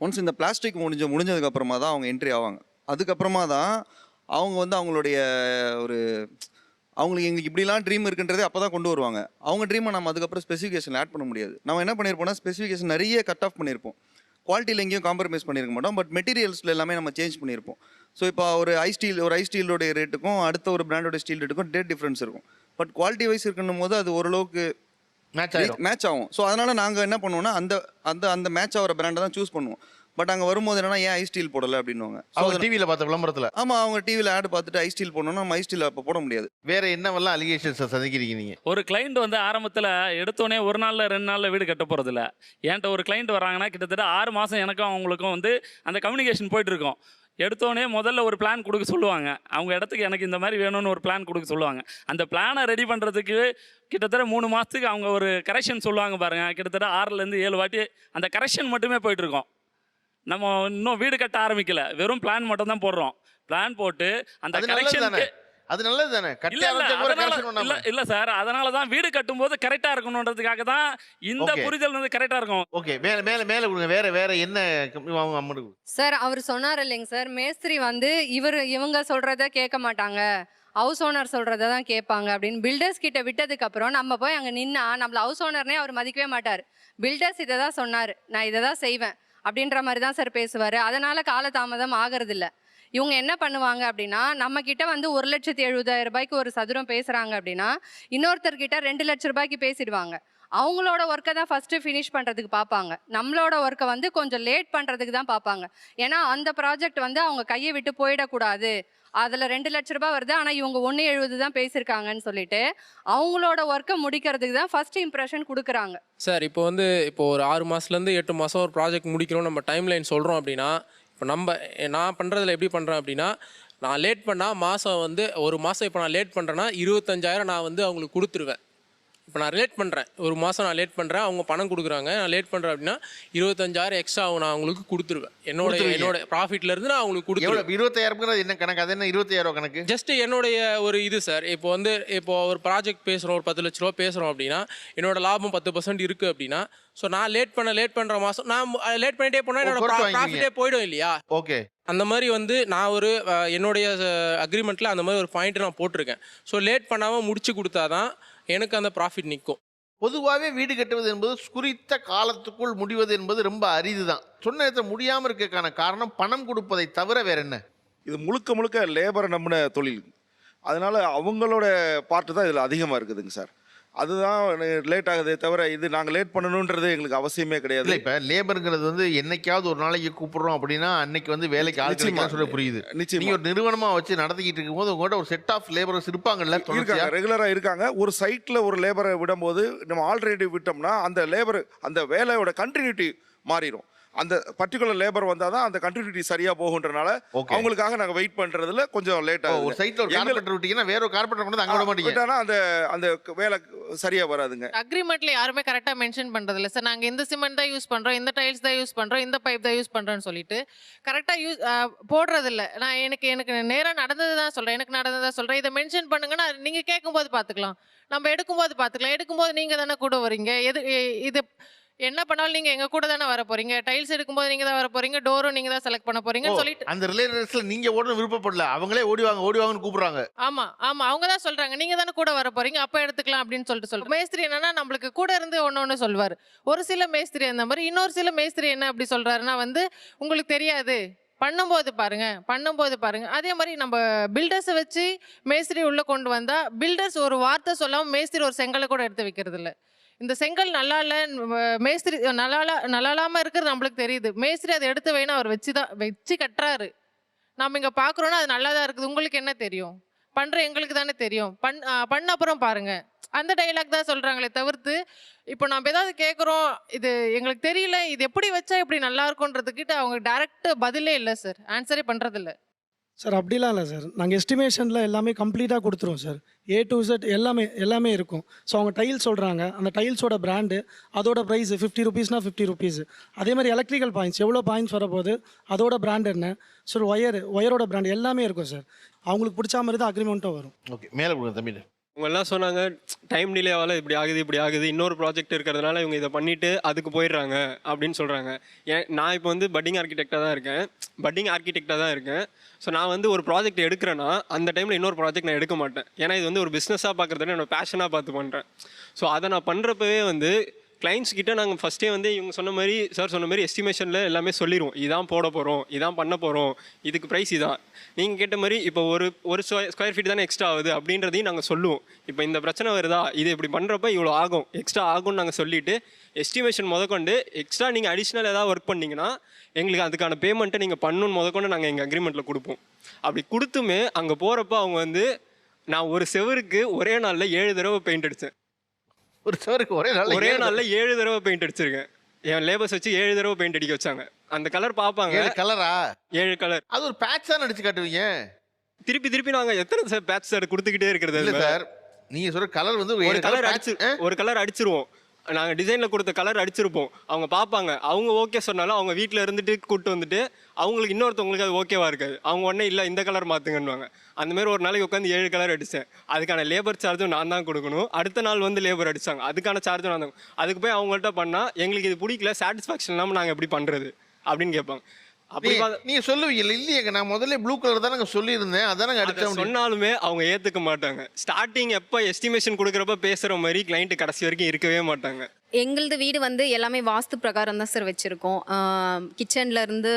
ஒன்ஸ் இந்த பிளாஸ்டிக் முடிஞ்சதுக்கப்புறமா தான் அவங்க என்ட்ரி ஆவாங்க. அதுக்கப்புறமா தான் அவங்க வந்து அவங்களுடைய ஒரு அவங்களுக்கு எங்களுக்கு இப்படிலாம் ட்ரீம் இருக்குன்றதே அப்போ தான் கொண்டு வருவாங்க. அவங்க ட்ரீமை நம்ம அதுக்கப்புறம் ஸ்பெசிஃபிகேஷன் ஆட் பண்ண முடியாது. நம்ம என்ன பண்ணியிருப்போம்னா ஸ்பெசிஃபிகேஷன் நிறைய கட் ஆஃப் பண்ணியிருப்போம். குவாலிட்டியில் எங்கேயும் காம்ப்ரமைஸ் பண்ணியிருக்க மாட்டோம். பட் மெட்டீரியல்ஸில் எல்லாமே நம்ம சேஞ்ச் பண்ணியிருப்போம். ஸோ இப்போ ஒரு ஐ ஸ்டீலோடைய ரேட்டுக்கும் அடுத்த ஒரு பிராண்டோட ஸ்டீல் ரேட்டுக்கும் டேட் டிஃப்ரென்ஸ் இருக்கும். பட் குவாலிட்டி வைஸ் இருக்கணும் போது அது ஓரளவுக்கு மேட்ச் ஆகும். ஸோ அதனால் நாங்கள் என்ன பண்ணுவோம்னா அந்த அந்த அந்த மேட்ச் ஆகிற பிராண்டை தான் சூஸ் பண்ணுவோம். பட் அங்கே வரும்போது என்னன்னா ஏன் ஐ ஸ்டீல் போடலை அப்படின்னுவாங்க. அவங்க டிவியில் பார்த்த விளம்பரத்தில். ஆமாம், அவங்க டிவியில் ஆட் பார்த்துட்டு ஐ ஸ்டீல் போடணும்னா நம்ம ஐ ஸ்டீல் அப்போ போட முடியாது. வேற என்னவெல்லாம் அலிகேஷன்ஸை சந்திக்கிறீங்க நீங்கள்? ஒரு கிளைண்ட் வந்து ஆரம்பத்தில் எடுத்தோடனே 1 நாளில் 2 நாளில் வீடு கட்ட போகிறதில்ல. என்கிட்ட ஒரு கிளைண்ட் வராங்கன்னா கிட்டத்தட்ட 6 மாதம் எனக்கும் அவங்களுக்கும் வந்து அந்த கம்யூனிகேஷன் போயிட்டு இருக்கோம். எடுத்தோடனே முதல்ல ஒரு பிளான் கொடுக்க சொல்லுவாங்க. அவங்க இடத்துக்கு எனக்கு இந்த மாதிரி வேணும்னு ஒரு பிளான் கொடுக்க சொல்லுவாங்க. அந்த பிளானை ரெடி பண்ணுறதுக்கு கிட்டத்தட்ட 3 மாதத்துக்கு அவங்க ஒரு கரெக்ஷன் சொல்லுவாங்க பாருங்கள். கிட்டத்தட்ட 6லேருந்து 7 வாட்டி அந்த கரெக்ஷன் மட்டுமே போயிட்டுருக்கோம். நம்ம இன்னும் வீடு கட்ட ஆரம்பிக்கல, வெறும் பிளான் மட்டும் தான் போடுறோம். பிளான் போட்டு அந்த கரெக்ஷனுக்கு அது நல்லது தானே. இல்ல சார், அதனால தான் வீடு கட்டும்போது கரெக்டா இருக்கணும்ன்றதுக்காக தான் இந்த புரிதல் வந்து கரெக்டா இருக்கும். ஓகே, மேல மேல மேல கொடுங்க. வேற என்ன சார் அவர் சொன்னார் இல்லைங்க சார், மேஸ்திரி வந்து இவங்க சொல்றத கேட்க மாட்டாங்க, ஹவுஸ் ஓனர் சொல்றத தான் கேட்பாங்க அப்படின்னு. பில்டர்ஸ் கிட்ட விட்டதுக்கு அப்புறம் நம்ம போய் அங்க நின்னா நம்மள ஹவுஸ் ஓனர்னே அவர் மதிக்கவே மாட்டார். பில்டர்ஸ் இதை தான் சொன்னார், நான் இதை தான் செய்வேன் அப்படின்ற மாதிரி தான் சார் பேசுவார். அதனால காலதாமதம் ஆகிறது இல்லை. இவங்க என்ன பண்ணுவாங்க அப்படின்னா, நம்ம கிட்ட வந்து 1,70,000 ரூபாய்க்கு ஒரு சதுரம் பேசுறாங்க அப்படின்னா இன்னொருத்தர்கிட்ட 2 லட்சம் ரூபாய்க்கு பேசிடுவாங்க. அவங்களோட ஒர்க்கை தான் ஃபஸ்ட்டு ஃபினிஷ் பண்ணுறதுக்கு பார்ப்பாங்க. நம்மளோட ஒர்க்கை வந்து கொஞ்சம் லேட் பண்ணுறதுக்கு தான் பார்ப்பாங்க. ஏன்னா அந்த ப்ராஜெக்ட் வந்து அவங்க கையை விட்டு போயிடக்கூடாது. அதில் 2 லட்ச ரூபாய் வருது, ஆனால் இவங்க 1,70,000 தான் பேசியிருக்காங்கன்னு சொல்லிட்டு அவங்களோட ஒர்க்கை முடிக்கிறதுக்கு தான் ஃபர்ஸ்ட் இம்ப்ரெஷன் கொடுக்குறாங்க. சார் இப்போ ஒரு 6 மாதத்துலேருந்து 8 மாதம் ஒரு ப்ராஜெக்ட் முடிக்கணும் நம்ம டைம் லைன் சொல்கிறோம் அப்படின்னா, இப்போ நான் பண்ணுறதுல எப்படி பண்ணுறேன் அப்படின்னா, நான் லேட் பண்ணால் மாதம் வந்து ஒரு மாதம் இப்போ நான் லேட் பண்ணுறேன்னா 25,000 நான் வந்து அவங்களுக்கு கொடுத்துருவேன். இப்போ நான் லேட் பண்ணுறேன், ஒரு மாதம் நான் லேட் பண்ணுறேன், அவங்க பணம் கொடுக்குறாங்க, நான் லேட் பண்ணுறேன் அப்படின்னா 25,000 எக்ஸ்ட்ரா நான் அவங்களுக்கு கொடுத்துருவேன். என்னோட ப்ராஃபிட்லேருந்து நான் அவங்களுக்கு கொடுத்துருவேன். 20,000 என்ன கணக்கு? அது என்ன 20,000 கணக்கு? ஜஸ்ட் என்னுடைய ஒரு இது சார். இப்போ ஒரு ப்ராஜெக்ட் பேசுகிறோம், ஒரு 10 லட்ச ரூபா பேசுகிறோம் அப்படின்னா என்னோட லாபம் 10% இருக்குது அப்படின்னா, ஸோ நான் லேட் பண்ணுற மாதம் நான் லேட் பண்ணிட்டே போனால் என்னோட ப்ராஃபிட்டே போயிடும் இல்லையா? ஓகே, அந்த மாதிரி நான் ஒரு என்னுடைய அக்ரிமெண்ட்டில் அந்த மாதிரி ஒரு பாயிண்ட் நான் போட்டிருக்கேன். ஸோ லேட் பண்ணாமல் முடிச்சு கொடுத்தா தான் எனக்கு அந்த ப்ராஃபிட் நிற்கும். பொதுவாகவே வீடு கட்டுவது என்பது குறித்த காலத்துக்குள் முடிவது என்பது ரொம்ப அரிது தான். சொன்ன நேரத்தில் முடியாமல் இருக்கக்கான காரணம் பணம் கொடுப்பதை தவிர வேற என்ன? இது முழுக்க முழுக்க லேபரை நம்பின தொழில். அதனால அவங்களோட பார்ட்டு தான் இதில் அதிகமாக இருக்குதுங்க சார். அதுதான் லேட் ஆகுதே தவிர இது நாங்கள் லேட் பண்ணணுன்றது எங்களுக்கு அவசியமே கிடையாது. இல்லை, இப்போ லேபருங்கிறது வந்து என்னைக்காவது ஒரு நாளைக்கு கூப்பிடுறோம் அப்படின்னா அன்னைக்கு வந்து வேலைக்கு ஆள் கிடைக்கலாம் சொல்ல புரியுது. நீங்கள் ஒரு நிறுவனமாக வச்சு நடத்திக்கிட்டு இருக்கும்போது உங்கள்கிட்ட ஒரு செட் ஆஃப் லேபர்ஸ் இருப்பாங்கல்ல, இருக்காங்க, ரெகுலராக இருக்காங்க. ஒரு சைட்டில் ஒரு லேபரை விடும்போது நம்ம ஆல்ரெடி விட்டோம்னா அந்த லேபர் அந்த வேலையோட கண்டினியூட்டி மாறிடும். அந்த பர்டிகுலர் லேபர் வந்தால் தான் அந்த கண்டினியூட்டி சரியாக போகுன்றனால அவங்களுக்காக நாங்கள் வெயிட் பண்ணுறதுல கொஞ்சம் லேட் ஆகும். ஒரு சைட்டில் ஒரு கார்பெண்டர் விட்டீங்கன்னா வேற ஒரு கார்பெண்டர் கொண்டு அங்கே விட மாட்டீங்க, அந்த அந்த வேலை சரியாக வராதுங்க. அக்ரிமெண்ட்ல யாருமே கரெக்டாக மென்ஷன் பண்ணுறது இல்லை சார். நாங்கள் இந்த சிமெண்ட் தான் யூஸ் பண்ணுறோம், இந்த டைல்ஸ் தான் யூஸ் பண்ணுறோம், இந்த பைப் தான் யூஸ் பண்ணுறோன்னு சொல்லிட்டு கரெக்டாக போடுறதில்ல. நான் எனக்கு நேராக நடந்தது தான் சொல்கிறேன், எனக்கு நடந்ததாக சொல்கிறேன். இதை மென்ஷன் பண்ணுங்கன்னா நீங்கள் கேட்கும்போது பார்த்துக்கலாம், நம்ம எடுக்கும்போது பார்த்துக்கலாம். எடுக்கும்போது நீங்கள் தானே கூட வரீங்க. இது என்ன பண்ணாலும் நீங்க எங்க கூட தானே வர போறீங்க. டைல்ஸ் எடுக்கும்போது நீங்க தான் வர போறீங்க, டோரும் நீங்க தான் செலக்ட் பண்ண போறீங்கன்னு சொல்லிட்டு அந்த ரிலேஷன்ஸ்ல நீங்க ஓடணும் விருப்பப்படல, அவங்களே ஓடிவாங்கன்னு கூப்பிடுறாங்க. ஆமா அவங்க தான் சொல்றாங்க நீங்க தானே கூட வர போறீங்க, அப்ப எடுத்துக்கலாம் அப்படின்னு சொல்லிட்டு மேஸ்திரி என்னன்னா நம்மளுக்கு கூட இருந்து ஒன்னு சொல்லுவாரு. ஒரு சில மேஸ்திரி அந்த மாதிரி, இன்னொரு சில மேஸ்திரி என்ன அப்படி சொல்றாருன்னா வந்து உங்களுக்கு தெரியாது, பண்ணும்போது பாருங்க. அதே மாதிரி நம்ம பில்டர்ஸை வச்சு மேஸ்திரி உள்ள கொண்டு வந்தா பில்டர்ஸ் ஒரு வார்த்தை சொல்லாம மேஸ்திரி ஒரு செங்கலை கூட எடுத்து வைக்கிறது இல்லை. இந்த செங்கல் நல்லா இல்லை, மேஸ்திரி நல்லாலாமல் இருக்கிறது நம்மளுக்கு தெரியுது. மேஸ்திரி அதை எடுத்து வேணும் அவர் வச்சு கட்டுறாரு. நம்ம இங்கே பார்க்குறோன்னா அது நல்லா தான் இருக்குது, உங்களுக்கு என்ன தெரியும், பண்ணுற எங்களுக்கு தானே தெரியும், பண்ண அப்புறம் பாருங்கள். அந்த டைலாக் தான் சொல்கிறாங்களே தவிர்த்து இப்போ நம்ம ஏதாவது கேட்குறோம் இது எங்களுக்கு தெரியல, இது எப்படி வச்சா இப்படி நல்லா இருக்குன்றதுக்கிட்ட அவங்க டைரக்ட் பதிலே இல்லை சார், ஆன்சரே பண்ணுறதில்ல சார். அப்படிலாம் இல்லை சார், நாங்கள் எஸ்டிமேஷனில் எல்லாமே கம்ப்ளீட்டாக கொடுத்துருவோம் சார். A to Z எல்லாமே இருக்கும். ஸோ அவங்க டைல்ஸ் சொல்கிறாங்க, அந்த டைல்ஸோட பிராண்டு, அதோட ப்ரைஸ் 50 ரூபீஸ்னா 50 ரூபீஸ். அதே மாதிரி எலக்ட்ரிக்கல் பாயிண்ட்ஸ் எவ்வளோ பாயிண்ட்ஸ் வரப்போகுது, அதோட பிராண்ட் என்ன, ஸோ ஒயரோட பிராண்ட் எல்லாமே இருக்கும் சார். அவங்களுக்கு பிடிச்ச மாதிரி தான் அக்ரிமெண்ட்டும் வரும். ஓகே, மேலே கொடுங்க தம்பி. அவங்க எல்லாம் சொன்னாங்க டைம் டிலே ஆகல, இப்படி ஆகுது, இன்னொரு ப்ராஜெக்ட் இருக்கிறதுனால இவங்க இதை பண்ணிவிட்டு அதுக்கு போயிடுறாங்க அப்படின்னு சொல்கிறாங்க. நான் இப்போ வந்து பட்டிங் ஆர்கிடெக்டாக தான் இருக்கேன். ஸோ நான் வந்து ஒரு ப்ராஜெக்ட் எடுக்கிறேன்னா அந்த டைமில் இன்னொரு ப்ராஜெக்ட் நான் எடுக்க மாட்டேன். ஏன்னா இது வந்து ஒரு பிஸ்னஸாக பார்க்குறதுல என்னோட பேஷனாக பார்த்து பண்ணுறேன். ஸோ அதை நான் பண்ணுறப்பவே வந்து கிளைண்ட்ஸ் கிட்ட நாங்கள் ஃபஸ்ட்டே வந்து இவங்க சொன்ன மாதிரி சார் சொன்ன மாதிரி எஸ்டிமேஷனில் எல்லாமே சொல்லிடுவோம், இதான் போட போகிறோம், இதான் பண்ண போகிறோம், இதுக்கு ப்ரைஸ் இதான். நீங்கள் கேட்ட மாதிரி இப்போ ஒரு ஸ்கொயர் ஃபீட் தானே எக்ஸ்ட்ரா ஆகுது அப்படின்றதையும் நாங்கள் சொல்லுவோம். இப்போ இந்த பிரச்சனை வருதா, இது இப்படி பண்ணுறப்ப இவ்வளோ ஆகும், எக்ஸ்ட்ரா ஆகும்னு நாங்கள் சொல்லிவிட்டு எஸ்டிமேஷன் முதற்கொண்டு எக்ஸ்ட்ரா நீங்கள் அடிஷ்னல் ஏதாவது ஒர்க் பண்ணிங்கன்னா எங்களுக்கு அதுக்கான பேமெண்ட்டை நீங்கள் பண்ணணுன்னு முதற்கொண்டு நாங்கள் எங்கள் அக்ரிமெண்ட்டில் கொடுப்போம். அப்படி கொடுத்துமே அங்கே போகிறப்ப அவங்க வந்து நான் ஒரு செவருக்கு ஒரே நாளில் 7 தடவை பெயிண்ட் அடித்தேன். ஒரு செவருக்கு ஒரே நாளில் 7 தடவை பெயிண்ட் அடிச்சிருக்கேன். என் லேபர்ஸ் வச்சு 7 தடவை பெயிண்ட் அடிக்க வச்சாங்க. அந்த கலர் பார்ப்பாங்க, 7 கலரா, 7 கலர். அது ஒரு பேட்ச் தான் அடிச்சு காட்டுவீங்க. திருப்பி நாங்கள் எத்தனை சார் பேட்ச் சார் கொடுத்துக்கிட்டே இருக்கிறது. இல்லை சார், நீங்கள் சொல்கிற கலர் வந்து ஒரு கலர் அடிச்சிருவோம். நாங்கள் டிசைனில் கொடுத்த கலர் அடிச்சிருப்போம். அவங்க பார்ப்பாங்க, அவங்க ஓகே சொன்னாலும் அவங்க வீட்டில் இருந்துட்டு கூப்பிட்டு வந்துட்டு அவங்களுக்கு இன்னொருத்தவங்களுக்கு அது ஓகேவா இருக்காது. அவங்க உடனே இல்லை இந்த கலர் மாற்றுங்கன்னுவாங்க. அந்தமாரி ஒரு நாளைக்கு உட்காந்து 7 கலர் அடித்தேன். அதுக்கான லேபர் சார்ஜும் நான் தான் கொடுக்கணும். அடுத்த நாள் வந்து லேபர் அடித்தாங்க, அதுக்கான சார்ஜும் நான் தான். அதுக்கு போய் அவங்கள்ட்ட பண்ணால் எங்களுக்கு இது பிடிக்கல, சாட்டிஸ்ஃபேக்ஷன் இல்லாமல் நாங்கள் எப்படி பண்ணுறது அப்படின்னு கேட்பாங்க. அப்படி நீங்க சொல்லுவீங்க இல்லையேங்க, நான் முதல்ல ப்ளூ கலர் தான் சொல்லியிருந்தேன், அதான் அடிச்சேன் சொன்னாலுமே அவங்க ஏற்றுக்க மாட்டாங்க. ஸ்டார்டிங் எப்போ எஸ்டிமேஷன் கொடுக்குறப்ப பேசுகிற மாதிரி கிளைண்ட் கடைசி வரைக்கும் இருக்கவே மாட்டாங்க. எங்களது வீடு வந்து எல்லாமே வாஸ்து பிரகாரம் தான் சார் வச்சுருக்கோம். கிச்சன்ல இருந்து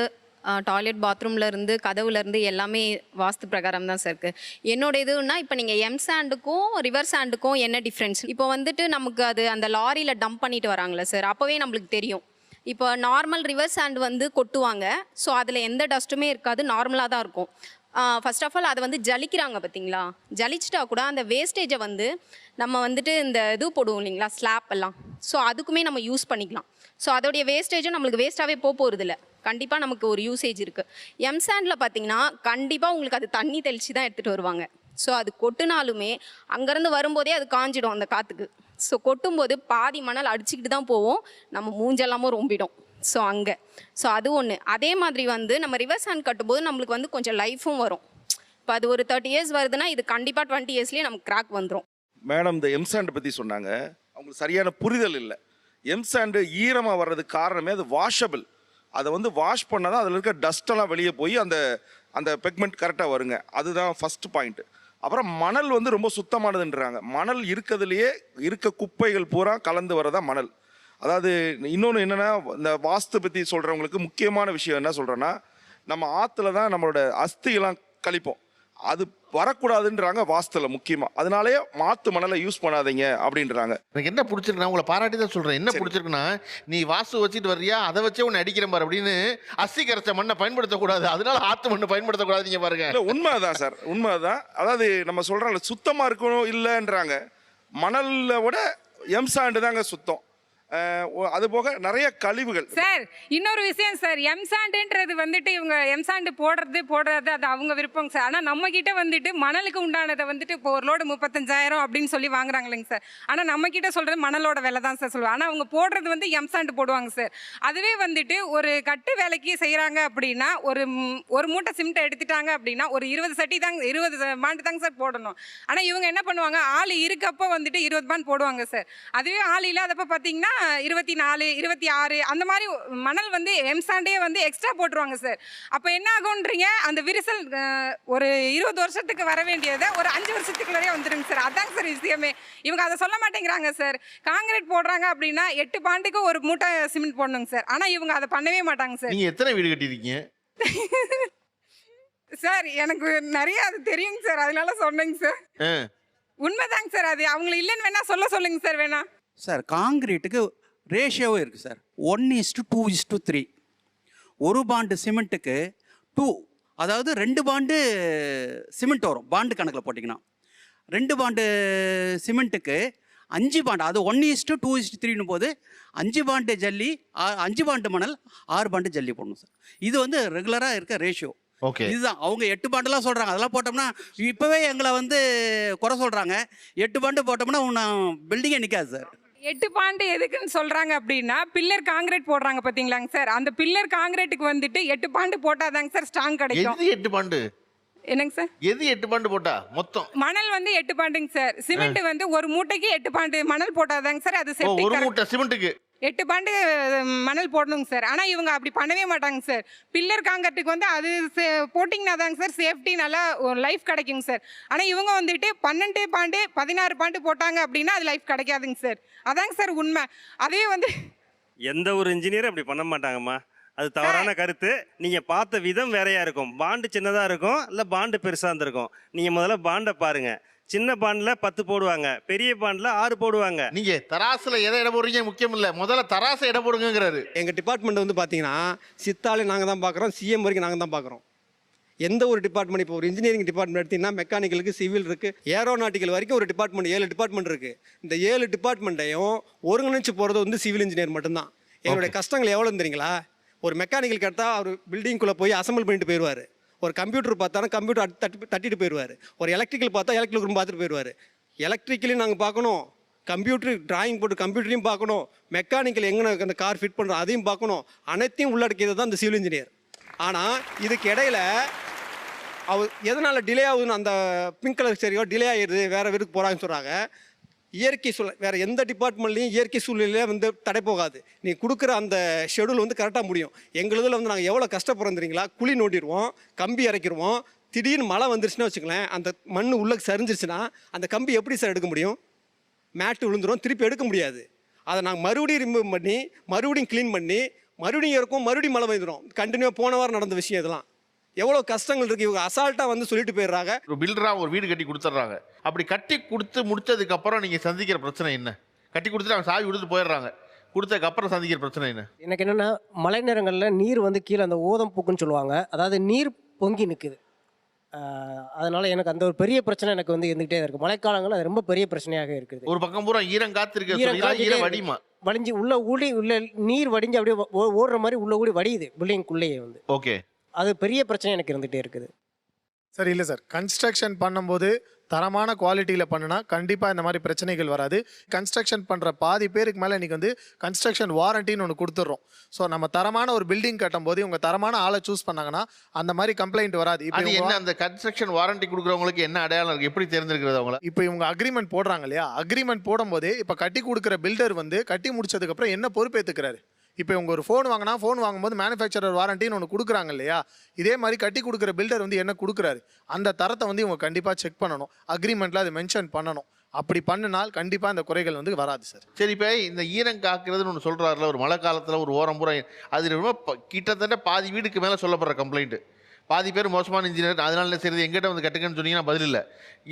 டாய்லெட் பாத்ரூம்ல இருந்து கதவுல இருந்து எல்லாமே வாஸ்து பிரகாரம் தான் சார் இருக்குது. என்னோட இதுன்னா இப்போ நீங்கள் எம் சாண்டுக்கும் ரிவர் சாண்டுக்கும் என்ன டிஃப்ரென்ஸ், இப்போ வந்துட்டு நமக்கு அது அந்த லாரியில் டம்ப் பண்ணிட்டு வராங்களே சார், அப்போவே நம்மளுக்கு தெரியும். இப்போ நார்மல் ரிவர் சாண்ட் வந்து கொட்டுவாங்க, ஸோ அதில் எந்த டஸ்ட்டுமே இருக்காது, நார்மலாக தான் இருக்கும். ஃபர்ஸ்ட் ஆஃப் ஆல் அதை வந்து ஜலிக்கிறாங்க பார்த்தீங்களா, ஜலிச்சிட்டா கூட அந்த வேஸ்டேஜை வந்து நம்ம வந்துட்டு இந்த இது போடுவோம் இல்லைங்களா ஸ்லாப் எல்லாம், ஸோ அதுக்குமே நம்ம யூஸ் பண்ணிக்கலாம். ஸோ அதோடைய வேஸ்டேஜும் நம்மளுக்கு வேஸ்ட்டாகவே போகிறதில்ல, கண்டிப்பாக நமக்கு ஒரு யூசேஜ் இருக்குது. எம் சாண்டில் பார்த்தீங்கன்னா கண்டிப்பாக உங்களுக்கு அது தண்ணி தெளித்து தான் எடுத்துகிட்டு வருவாங்க. ஸோ அது கொட்டுனாலுமே அங்கேருந்து வரும்போதே அது காஞ்சிடும் அந்த காற்றுக்கு. ஸோ கொட்டும்போது பாதி மணல் அடிச்சுக்கிட்டு தான் போவோம், நம்ம மூஞ்செல்லாமும் ரொம்பிடும். ஸோ அங்கே ஸோ அது ஒன்று. அதே மாதிரி வந்து நம்ம ரிவர்ஸ் ஹேண்ட் கட்டும்போது நம்மளுக்கு வந்து கொஞ்சம் லைஃபும் வரும். இப்போ அது ஒரு 30 இயர்ஸ் வருதுன்னா இது கண்டிப்பாக 20 இயர்ஸ்லேயே நமக்கு கிராக் வந்துடும். மேடம் இந்த எம்சாண்டை பற்றி சொன்னாங்க, அவங்களுக்கு சரியான புரிதல் இல்லை. எம்சாண்டு ஈரமாக வர்றதுக்கு காரணமே அது வாஷபிள். அதை வந்து வாஷ் பண்ணால் தான் அதில் இருக்க டஸ்ட்டெல்லாம் வெளியே போய் அந்த பெக்மெண்ட் கரெக்டாக வருங்க. அதுதான் ஃபஸ்ட் பாயிண்ட்டு. அப்புறம் மணல் வந்து ரொம்ப சுத்தமானதுன்றாங்க. மணல் இருக்கிறதுலையே இருக்க குப்பைகள் பூரா கலந்து வரதா மணல். அதாவது இன்னொன்று என்னென்னா, இந்த வாஸ்து பற்றி சொல்கிறவங்களுக்கு முக்கியமான விஷயம் என்ன சொல்கிறேன்னா, நம்ம ஆற்றுல தான் நம்மளோட அஸ்தியெல்லாம் கழிப்போம். அது வரக்கூடாதுன்றாங்க வாஸ்துல முக்கியமாக. அதனாலேயே மாற்று மணலை யூஸ் பண்ணாதீங்க அப்படின்றாங்க. எனக்கு என்ன பிடிச்சிருக்குன்னா, உங்களை பாராட்டி தான் சொல்கிறேன். என்ன பிடிச்சிருக்குன்னா, நீ வாஸ்து வச்சுட்டு வர்றியா, அதை வச்சே உன்னை அடிக்கிற பாரு அப்படின்னு அஸ்தி கரைச்ச மண்ணை பயன்படுத்தக்கூடாது, அதனால ஆற்று மண்ணை பயன்படுத்தக்கூடாதீங்க பாருங்க. இல்லை, உண்மைதான் சார், உண்மைதான். அதாவது நம்ம சொல்கிறோம்ல, சுத்தமாக இருக்கணும் இல்லைன்றாங்க. மணலை விட எம்சாண்டு தாங்க சுத்தம். அது போக நிறைய கழிவுகள். சார் இன்னொரு விஷயம் சார், எம்சாண்டுன்றது வந்துட்டு இவங்க எம்சாண்டு போடுறது அது அவங்க விருப்பங்க சார். ஆனால் நம்ம கிட்ட வந்துட்டு மணலுக்கு உண்டானதை வந்துட்டு இப்போ ஒரு லோடு 35,000 அப்படின்னு சொல்லி வாங்குறாங்களேங்க சார். ஆனால் நம்ம கிட்ட சொல்றது மணலோட விலை தான் சார் சொல்லுவாங்க. ஆனால் அவங்க போடுறது வந்து எம்சாண்டு போடுவாங்க சார். அதுவே வந்துட்டு ஒரு கட்டு வேலைக்கு செய்கிறாங்க அப்படின்னா ஒரு மூட்டை சிமெண்ட் எடுத்துட்டாங்க அப்படின்னா ஒரு 20 சட்டி தாங்க 20 பாண்டு தாங்க சார் போடணும். ஆனால் இவங்க என்ன பண்ணுவாங்க, ஆள் இருக்கப்போ வந்துட்டு 20 பாண்டு போடுவாங்க சார். அதுவே ஆள் இல்லாதப்போ பார்த்தீங்கன்னா 24, 26 அந்த மாதிரி மணல் வந்து எம்சாண்டே வந்து எக்ஸ்ட்ரா போட்டுருவாங்க சார். அப்போ என்ன ஆகும்ன்றீங்க, அந்த விரிசல் ஒரு 20 வருஷத்துக்கு வர வேண்டியதை ஒரு 5 வருஷத்துக்குள்ளே வந்துருங்க சார். அதாங்க சார் விஷயமே. இவங்க அதை சொல்ல மாட்டேங்கிறாங்க சார். காங்கிரீட் போடுறாங்க அப்படின்னா 8 பாண்டுக்கு ஒரு மூட்டை சிமெண்ட் போடணுங்க சார். ஆனால் இவங்க அதை பண்ணவே மாட்டாங்க சார். நீங்கள் எத்தனை வீடு கட்டியிருக்கீங்க சார்? எனக்கு நிறைய அது தெரியுங்க சார், அதனால சொன்னேங்க சார். உண்மைதாங்க சார். அது அவங்களை இல்லைன்னு வேணா சொல்லுங்க சார் வேணா. சார் காங்கிரீட்டுக்கு ரேஷியோவும் இருக்குது சார். 1:2:3. ஒரு பாண்டு சிமெண்ட்டுக்கு 2, அதாவது 2 பாண்டு சிமெண்ட் வரும் பாண்டு கணக்கில் போட்டிங்கன்னா. 2 பாண்டு சிமெண்ட்டுக்கு 5 பாண்டு, அது 1:2:3 போது 5 பாண்டு ஜல்லி 5 பாண்டு மணல் 6 பாண்டு ஜல்லி போடணும் சார். இது வந்து ரெகுலராக இருக்க ரேஷியோ. ஓகே, இதுதான். அவங்க 8 பாண்டுலாம் சொல்கிறாங்க. அதெல்லாம் போட்டோம்னா இப்போவே எங்களை வந்து குறை சொல்கிறாங்க. 8 பாண்டு போட்டோம்னா பில்டிங்கே நிற்காது சார். 8 பாண்டு எதுக்குன்னு சொல்கிறாங்க அப்படின்னா, பில்லர் காங்கிரீட் போடுறாங்க பார்த்தீங்களாங்க சார். அந்த பில்லர் காங்கிரீட்டுக்கு வந்துட்டு 8 பாண்டு போட்டாதாங்க சார் ஸ்ட்ராங் கிடைக்கும். 8 பாண்டு என்னங்க சார்? எது 8 பாண்டு போட்டா மொத்தம்? மணல் வந்து 8 பாண்டுங்க சார். சிமெண்ட் வந்து ஒரு மூட்டைக்கு 8 பாண்டு மணல் போட்டாதாங்க சார் அது சேஃப்டி. ஒரு மூட்டை சிமெண்ட்டுக்கு 8 பாண்டு மணல் போடணுங்க சார். ஆனால் இவங்க அப்படி பண்ணவே மாட்டாங்க சார். பில்லர் காங்கிரீட்டுக்கு வந்து அது போட்டிங்கன்னா தாங்க சார் சேஃப்டி, நல்லா லைஃப் கிடைக்குங்க சார். ஆனால் இவங்க வந்துட்டு 12 பாண்டு 16 பாண்டு போட்டாங்க அப்படின்னா அது லைஃப் கிடைக்காதுங்க சார். அதாங்க சார் உண்மை. அதுவே வந்து எந்த ஒரு இன்ஜினியரும் அப்படி பண்ண மாட்டாங்கம்மா. அது தவறான கருத்து. நீங்கள் பார்த்த விதம் வேறையாக இருக்கும். பாண்டு சின்னதாக இருக்கும், இல்லை பாண்டு பெருசாக இருந்திருக்கும். நீங்கள் முதல்ல பாண்டை பாருங்கள். சின்ன பாண்டில் 10 போடுவாங்க, பெரிய பாண்டில் 6 போடுவாங்க. நீங்க தராசுல எதை இட போடுறீங்க முக்கியம் இல்ல, முதல்ல தராசை இட போடுங்கிறாரு. எங்கள் டிபார்ட்மெண்ட் வந்து பார்த்தீங்கன்னா சித்தாலே நாங்கள் தான் பார்க்குறோம், சிஎம் வரைக்கும் நாங்கள் தான் பார்க்குறோம். எந்த ஒரு டிபார்ட்மெண்ட், இப்போ ஒரு இன்ஜினியரிங் டிபார்ட்மெண்ட் எடுத்தீங்கன்னா மெக்கானிக்கலுக்கு, சிவில் இருக்குது, ஏரோநாட்டிக்கல் வரைக்கும் ஒரு டிபார்ட்மெண்ட் 7 டிபார்ட்மெண்ட் இருக்குது. இந்த 7 டிபார்ட்மெண்ட்டையும் ஒருங்கிணைச்சு போகிறது வந்து சிவில் இன்ஜினியர் மட்டும்தான். எங்களுடைய கஷ்டங்கள் எவ்வளோன்னு தெரியுங்களா? ஒரு மெக்கானிக்கல் கேட்டால் அவர் பில்டிங்குள்ளே போய் அசம்பிள் பண்ணிட்டு போயிடுவார். ஒரு கம்ப்யூட்டர் பார்த்தாலும் கம்ப்யூட்டர் தட்டிட்டு போயிடுவார். ஒரு எலக்ட்ரிக்கல் பார்த்தா எலக்ட்ரிக்கல் ரூம் பார்த்துட்டு போயிடுவார். எலக்ட்ரிக்கலையும் நாங்கள் பார்க்கணும், கம்ப்யூட்டர் டிராயிங் போட்டு கம்ப்யூட்டரையும் பார்க்கணும், மெக்கானிக்கல் எங்கே அந்த கார் ஃபிட் பண்ணுறோம் அதையும் பார்க்கணும். அனைத்தையும் உள்ளடக்கியது தான் இந்த சிவில் இன்ஜினியர். ஆனால் இதுக்கு இடையில அவர் எதனால் டிலே ஆகுதுன்னு, அந்த பிங்க் கலர் சரியாக டிலே ஆகிடுது, வேறு வீட்டுக்கு போகிறாங்கன்னு சொல்கிறாங்க. இயற்கை வேறு எந்த டிபார்ட்மெண்ட்லையும் இயற்கை சூழ்நிலையிலே வந்து தடை போகாது. நீ கொடுக்குற அந்த ஷெடியூல் வந்து கரெக்டாக முடியும். எங்களுதில் வந்து நாங்கள் எவ்வளோ கஷ்டப்படுறோம் தெரியுங்களா? குழி நோண்டிடுவோம், கம்பி இறக்கிடுவோம், திடீர்னு மழை வந்துருச்சுன்னா வச்சுக்கலேன், அந்த மண் உள்ளே சரிஞ்சிருச்சுன்னா அந்த கம்பி எப்படி சார் எடுக்க முடியும்? மேட்டு விழுந்துடும், திருப்பி எடுக்க முடியாது. அதை நாங்கள் மறுபடியும் ரிமூவ் பண்ணி மறுபடியும் க்ளீன் பண்ணி மறுபடியும் இருக்கும், மறுபடியும் மழை வந்துடும். கண்டினியூவாக போன வாரம் நடந்த விஷயம் இதெல்லாம். எவ்வளோ கஷ்டங்கள் இருக்குது. இவங்க அசால்ட்டாக வந்து சொல்லிட்டு போயிடுறாங்க. ஒரு பில்டராக ஒரு வீடு கட்டி கொடுத்துட்றாங்க. அப்படி கட்டி கொடுத்து முடிச்சதுக்கப்புறம் நீங்கள் சந்திக்கிற பிரச்சனை என்ன? கட்டி கொடுத்துட்டு அவங்க சாவி கொடுத்துட்டு போயிடுறாங்க. கொடுத்ததுக்கப்புறம் சந்திக்கிற பிரச்சனை என்ன? எனக்கு என்னென்னா, மழை நேரங்களில் நீர் வந்து கீழே அந்த ஓதம் பூக்குன்னு சொல்லுவாங்க, அதாவது நீர் பொங்கி நிற்குது. அதனால் எனக்கு அந்த ஒரு பெரிய பிரச்சனை எனக்கு வந்து இருந்துகிட்டே இருக்குது. மழைக்காலங்கள் அது ரொம்ப பெரிய பிரச்சனையாக இருக்குது. ஒரு பக்கம் பூரா ஈரம் காத்திருக்கு, வடிமா வடிஞ்சு உள்ள நீர் வடிஞ்சு அப்படியே ஓடுற மாதிரி உள்ள கூடி வடியுது பில்டிங்குள்ளேயே வந்து. ஓகே, அது பெரிய பிரச்சனை எனக்கு இருந்துகிட்டே இருக்குது. சார் இல்லை சார், கன்ஸ்ட்ரக்ஷன் பண்ணும்போது தரமான குவாலிட்டியில் பண்ணுனா கண்டிப்பாக இந்த மாதிரி பிரச்சனைகள் வராது. கன்ஸ்ட்ரக்ஷன் பண்ணுற பாதி பேருக்கு மேலே இன்றைக்கி வந்து கன்ஸ்ட்ரக்ஷன் வாரண்டின்னு ஒன்று கொடுத்துட்றோம். ஸோ நம்ம தரமான ஒரு பில்டிங் கட்டும் போது இவங்க தரமான ஆளை சூஸ் பண்ணாங்கன்னா அந்த மாதிரி கம்ப்ளைண்ட் வராது. இப்போ என்ன அந்த கன்ஸ்ட்ரக்ஷன் வாரண்டி கொடுக்குறவங்களுக்கு என்ன அடையாளம் இருக்குது, எப்படி தெரிஞ்சிருக்கிறது அவங்கள? இப்போ இவங்க அக்ரிமெண்ட் போடுறாங்க இல்லையா, அக்ரிமெண்ட் போடும்போது இப்போ கட்டி கொடுக்குற பில்டர் வந்து கட்டி முடிச்சதுக்கப்புறம் என்ன பொறுப்பேற்றுக்கிறாரு? இப்போ இவங்க ஒரு ஃபோன் வாங்கினா ஃபோன் வாங்கும்போது மேனுஃபேக்சரர் வாரண்டின்னு ஒன்று கொடுக்குறாங்க இல்லையா, இதே மாதிரி கட்டி கொடுக்குற பில்டர் வந்து என்ன கொடுக்குறாரு அந்த தரத்தை வந்து இவங்க கண்டிப்பாக செக் பண்ணணும், அக்ரிமெண்ட்டில் அதை மென்ஷன் பண்ணணும். அப்படி பண்ணினால் கண்டிப்பாக இந்த குறைகள் வந்து வராது சார். சரி, இப்போ இந்த ஈரம் காக்கிறதுன்னு ஒன்று சொல்கிறாருல, ஒரு மழை காலத்தில் ஒரு ஓரம் பூரா அது ரொம்ப கிட்டத்தட்ட பாதி வீடுக்கு மேலே சொல்லப்படுற கம்ப்ளைண்ட்டு. பாதி பேர் மோசமான இன்ஜினியர், அதனால சரி எங்கிட்ட வந்து கட்டுங்கன்னு சொன்னீங்கன்னா பதில் இல்லை.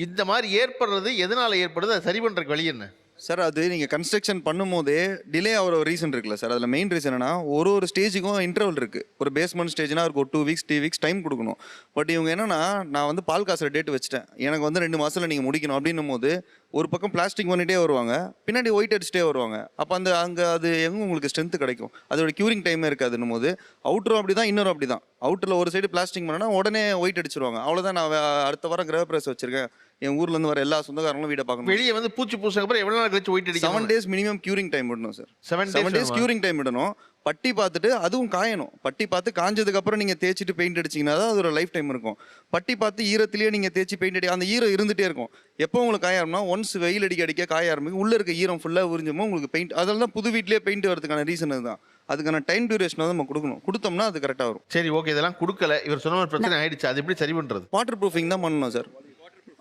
இந்த மாதிரி ஏற்படுறது எதனால் ஏற்படுது, அதை சரி பண்ணுறதுக்கு வழி என்ன சார்? அது நீங்கள் கன்ஸ்ட்ரக்ஷன் பண்ணும்போதே டிலே ஆகிற ஒரு ரீசன் இருக்குல்ல சார். அதில் மெயின் ரீசன் என்னன்னா, ஒரு ஸ்டேஜுக்கும் இன்டர்வல் இருக்குது. ஒரு பேஸ்மெண்ட் ஸ்டேஜ்னா அவருக்கு ஒரு 2 வீக்ஸ் 3 வீக்ஸ் டைம் கொடுக்கணும். பட் இவங்க என்னன்னா, நான் வந்து பால் காசுற டேட் வச்சுட்டேன், எனக்கு வந்து 2 மாதத்தில் நீங்கள் முடிக்கணும் அப்படின்னும் போது ஒரு பக்கம் பிளாஸ்டிக் பண்ணிகிட்டே வருவாங்க, பின்னாடி ஒயிட் அடிச்சுட்டே வருவாங்க. அப்போ அங்கே அது எங்கே உங்களுக்கு ஸ்ட்ரென்த்து கிடைக்கும்? அதோட க்யூரிங் டைமே இருக்காதுன்னும் போது அவுட்டரும் அப்படி தான், இன்னொரு அப்படி தான். அவுட்டரில் ஒரு சைடு பிளாஸ்டிக் பண்ணனா உடனே ஒயிட் அடிச்சிருவாங்க, அவ்வளோதான். நான் அடுத்த வாரம் கிரகப்பிரவேசம் வச்சிருக்கேன், என் ஊர்லேருந்து வர எல்லா சொந்தக்காரங்களும் வீடை பார்க்கணும். வெளியே வந்து பூச்சி பூசங்க அப்புறம் எவ்வளோ நாள் கழிச்சு ஒயிட் அடிக்கும்? 7 days மினிமம் க்யூரிங் டைம் விடணும் சார். 7 days க்யூரிங் டைம் விடணும். பட்டி பார்த்துட்டு அதுவும் காயணும். பட்டி பார்த்து காஞ்சதுக்கப்புறம் நீங்கள் தேய்ச்சிட்டு பெயிண்ட் அடிச்சிங்கன்னா தான் அது ஒரு லைஃப் டைம் இருக்கும். பட்டி பார்த்து ஈரத்திலேயே நீங்கள் தேய்ச்சி பெயிண்ட் அடி, அந்த ஈரம் இருந்துகிட்டே இருக்கும். எப்போ உங்களுக்கு காய ஆரம்பினா, ஒன்ஸ் வெயில் அடிக்க காய ஆரம்பிக்கும், உள்ளே இருக்க ஈரம் ஃபுல்லாக உறிஞ்சுமோ உங்களுக்கு பெயிண்ட். அதனால தான் புது வீட்லேயே பெயிண்ட் வரதுக்கான ரீசன் அதுதான். அதுக்கான டைம் டியூரேஷன் வந்து நம்ம கொடுக்கணும், கொடுத்தோம்னா அது கரெக்டாக வரும். சரி, ஓகே, இதெல்லாம் கொடுக்கல, இவர் சொன்ன ஒரு பிரச்சனை ஆயிடுச்சு, அது எப்படி சரி பண்ணுறது? வாட்டர் ப்ரூஃபிங் தான் பண்ணணும் சார்.